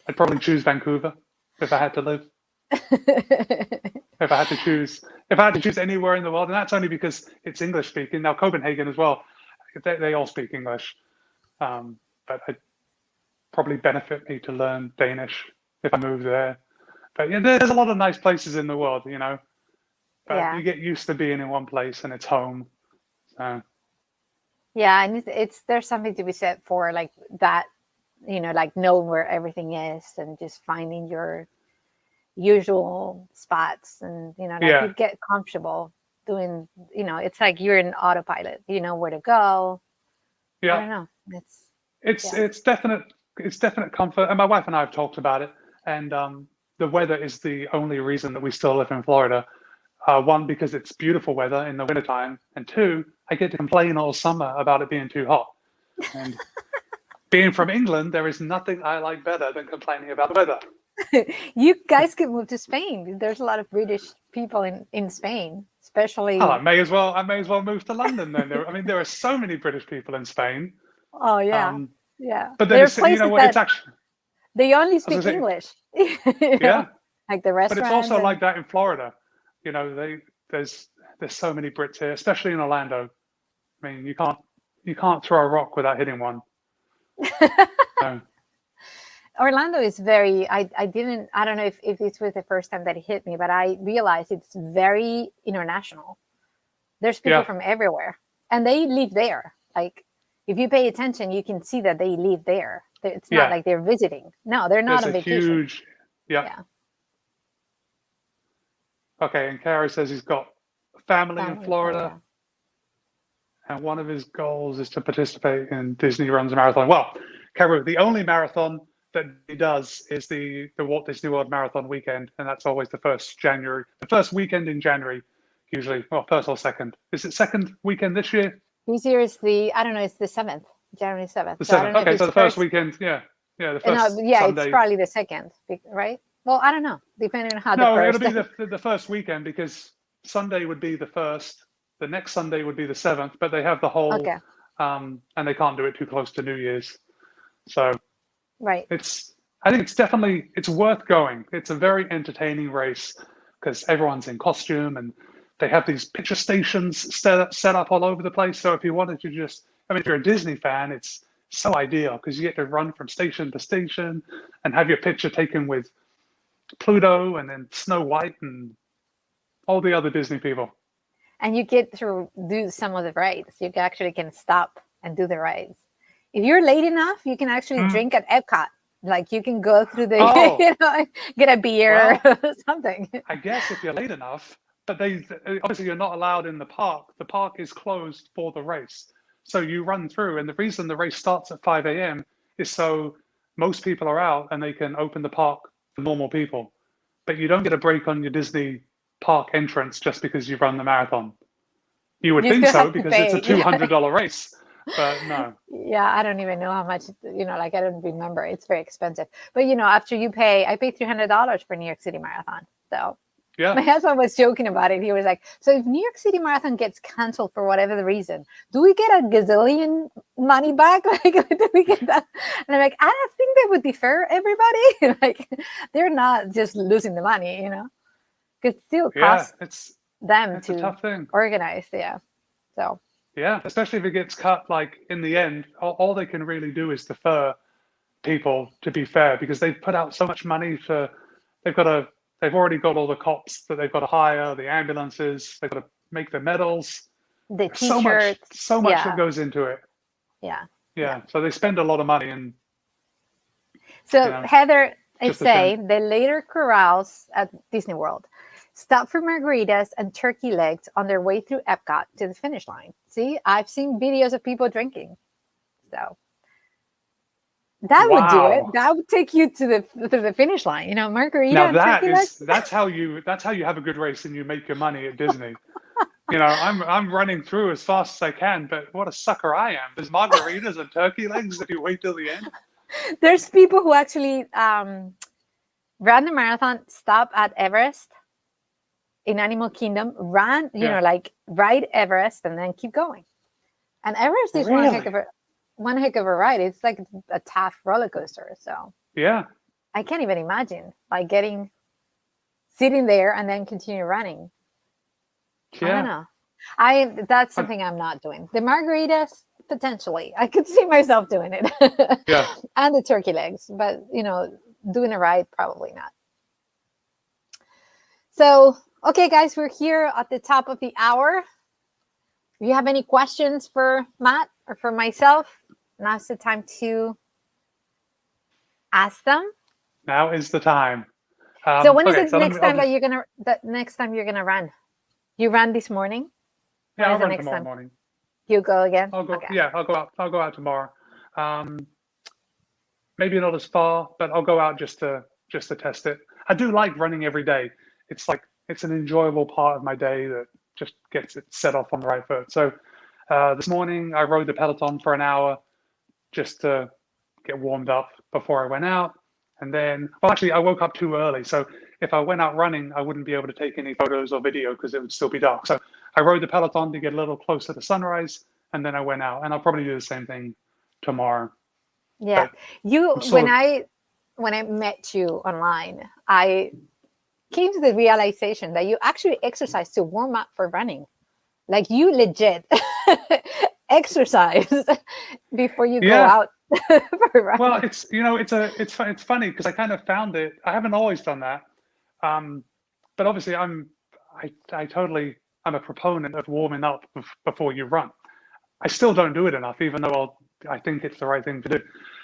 I'd probably choose Vancouver if I had to live. If I had to choose anywhere in the world, and that's only because it's English speaking. Now Copenhagen as well, they all speak English, but it'd probably benefit me to learn Danish if I move there. But yeah, there's a lot of nice places in the world, but Yeah. you get used to being in one place and it's home. So Yeah, and there's something to be said for like that, like knowing where everything is and just finding your usual spots, and yeah, you get comfortable doing, it's like you're in autopilot, you know where to go. I yeah, don't know. it's Yeah. it's definite comfort. And my wife and I have talked about it, and the weather is the only reason that we still live in Florida. One, because it's beautiful weather in the wintertime, and two, I get to complain all summer about it being too hot. And being from England, there is nothing I like better than complaining about the weather. You guys could move to Spain. There's a lot of British people in Spain, especially. Oh, I may as well move to London then. There are so many British people in Spain. Oh yeah, yeah. But then There are it's, you know places what, it's that actually, they only as I speak say, English. yeah, Like the but it's restaurants also and. like that in Florida. There's so many Brits here, especially in Orlando. I mean, you can't throw a rock without hitting one. So, Orlando is very, I don't know if this was the first time that it hit me, but I realized it's very international. There's people yeah, from everywhere and they live there. Like if you pay attention, you can see that they live there. It's not yeah. like they're visiting. No, they're not There's on a vacation. huge, yeah. Yeah. Okay, and Carrie says he's got family in Family, Florida, and one of his goals is to participate in Disney runs a marathon. Well, Carrie, the only marathon that he does is the Walt Disney World Marathon weekend, and that's always the first weekend in January, usually. Well, first or second. Is it second weekend this year? This year is I don't know, it's the 7th, January 7th. The So I don't seventh. know if Okay, it's so the first weekend, yeah, the No, first yeah, it's Sunday. probably the 2nd, right? Well, I don't know, depending on how No, the it'll first. be the first weekend because Sunday would be the first. The next Sunday would be the 7th, but they have the whole, Okay, and they can't do it too close to New Year's. So right. I think it's worth going. It's a very entertaining race because everyone's in costume and they have these picture stations set up all over the place. So if you wanted to if you're a Disney fan, it's so ideal because you get to run from station to station and have your picture taken with Pluto and then Snow White and all the other Disney people. And you get to do some of the rides. You actually can stop and do the rides. If you're late enough, you can actually drink at Epcot. Like you can go through the, get a beer or something. I guess if you're late enough, but they obviously you're not allowed in the park. The park is closed for the race. So you run through, and the reason the race starts at 5 a.m. is so most people are out and they can open the park for normal people. But you don't get a break on your Disney park entrance just because you run the marathon. You would think so because it's a $200 race, but no. Yeah, I don't even know how much, like I don't remember. It's very expensive. But, after I paid $300 for New York City Marathon. So yeah, my husband was joking about it. He was like, so if New York City Marathon gets canceled for whatever the reason, do we get a gazillion money back? Like, do we get that? And I'm like, I don't think that would defer everybody. Like, they're not just losing the money, because it still costs them to a tough thing. Organize. Yeah. So. Yeah, especially if it gets cut, like in the end, all they can really do is defer people, to be fair, because they've put out so much money they've already got all the cops that they've got to hire, the ambulances, they've got to make the medals. The t-shirts. So much that goes into it. Yeah. So they spend a lot of money. And so Heather is saying the later corrals at Disney World stop for margaritas and turkey legs on their way through Epcot to the finish line. See, I've seen videos of people drinking. So that would do it. That would take you to the finish line. Margarita. Now and turkey legs. that's how you have a good race and you make your money at Disney. I'm running through as fast as I can, but what a sucker I am. There's margaritas and turkey legs if you wait till the end. There's people who actually ran the marathon, stop at Everest in Animal Kingdom, ride Everest, and then keep going. And Everest is one heck of a ride. It's like a tough roller coaster. So yeah, I can't even imagine like sitting there and then continue running. Yeah. I don't know. That's something I'm not doing. The margaritas, potentially, I could see myself doing it. Yeah, and the turkey legs, but doing a ride, probably not. So. Okay, guys, we're here at the top of the hour. If you have any questions for Matt or for myself, now's the time to ask them. Now is the time. So when is the next time you're gonna run? You ran this morning? Yeah, I'll run tomorrow morning. You go again? I'll go. Okay. Yeah, I'll go out. I'll go out tomorrow. Maybe not as far, but I'll go out just to test it. I do like running every day. It's an enjoyable part of my day that just gets it set off on the right foot. So this morning I rode the peloton for an hour just to get warmed up before I went out. And then, actually I woke up too early. So if I went out running, I wouldn't be able to take any photos or video because it would still be dark. So I rode the peloton to get a little closer to sunrise. And then I went out, and I'll probably do the same thing tomorrow. Yeah. When I met you online, I came to the realization that you actually exercise to warm up for running. Like you legit exercise before you go out for running. Well, it's funny because I kind of found it. I haven't always done that, but obviously I'm a proponent of warming up before you run. I still don't do it enough, even though I think it's the right thing to do.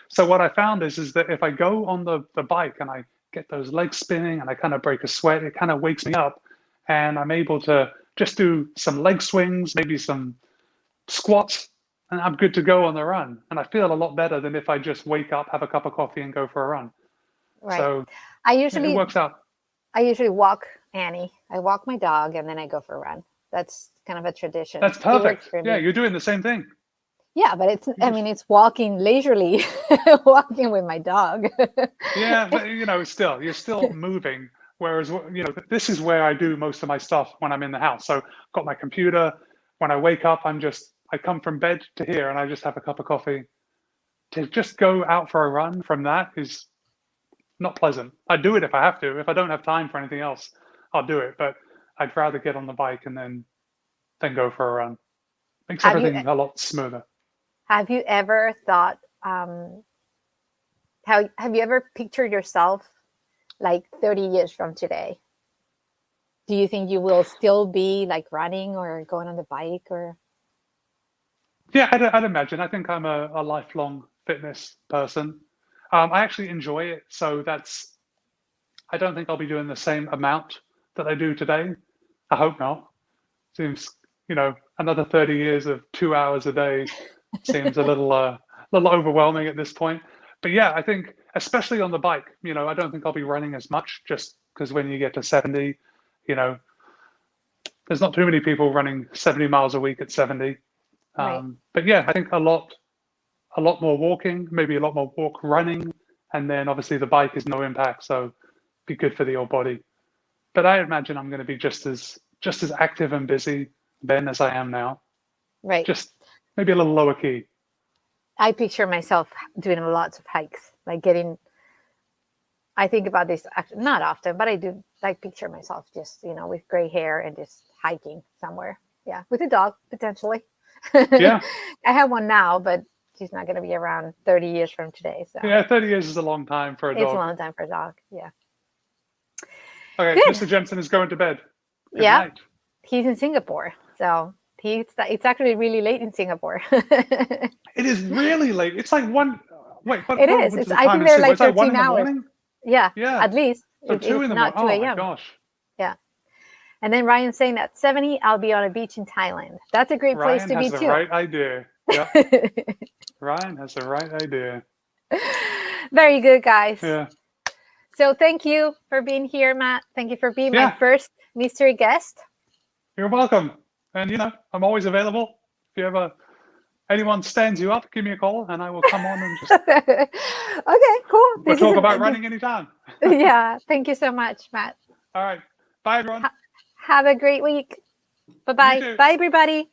So what I found is that if I go on the bike and I get those legs spinning and I kind of break a sweat, it kind of wakes me up, and I'm able to just do some leg swings, maybe some squats, and I'm good to go on the run. And I feel a lot better than if I just wake up, have a cup of coffee, and go for a run. Right. So I it usually works out. walk Annie. I walk my dog and then I go for a run. That's kind of a tradition. That's It works perfect. for Yeah, me. you're doing the same thing. Yeah, but it's, You I just mean, it's walking leisurely, walking with my dog. Yeah, but still, you're still moving. Whereas, this is where I do most of my stuff when I'm in the house. So, got my computer. When I wake up, I come from bed to here, and I just have a cup of coffee. To just go out for a run from that is not pleasant. I do it if I have to. If I don't have time for anything else, I'll do it. But I'd rather get on the bike and then go for a run. Makes Have you everything a lot smoother. have you ever thought, how have you ever pictured yourself like 30 years from today? Do you think you will still be like running or going on the bike or? Yeah, I'd imagine. I think I'm a lifelong fitness person. I actually enjoy it, so I don't think I'll be doing the same amount that I do today. I hope not. Seems, another 30 years of 2 hours a day seems a little overwhelming at this point. But yeah, I think especially on the bike, I don't think I'll be running as much just because when you get to 70, you know, there's not too many people running 70 miles a week at 70. Right. But yeah, I think a lot more walking, maybe a lot more walk running, and then obviously the bike is no impact, so be good for the old body. But I imagine I'm going to be just as active and busy then as I am now. Right. Just maybe a little lower key. I picture myself doing lots of hikes, like getting. I think about this not often, but I do like picture myself just with gray hair and just hiking somewhere. Yeah, with a dog potentially. Yeah, I have one now, but she's not going to be around 30 years from today. So yeah. 30 years is a long time for a it's a dog. long time for a dog. Yeah. Okay, Good. Mr. Jensen is going to bed. Good Yeah. night. He's in Singapore. So it's actually really late in Singapore. It is really late. It's like one. Wait, It what is. was It's, the I time think in they're Singapore? like It's like one 13 in the hours. morning. Yeah. Yeah. At least, So if two in the morning. not 2 Oh my a.m. gosh. Yeah. And then Ryan's saying that 70, I'll be on a beach in Thailand. That's a great place Ryan to be has the too. right idea. Yeah. Ryan has the right idea. Very good, guys. Yeah. So thank you for being here, Matt. Thank you for being my Yeah. first mystery guest. You're welcome. And I'm always available. If you ever anyone stands you up, give me a call and I will come on and just Okay, cool. we'll talk about running anytime. Yeah. Thank you so much, Matt. All right. Bye everyone. Have a great week. You Bye-bye. too. Bye, everybody.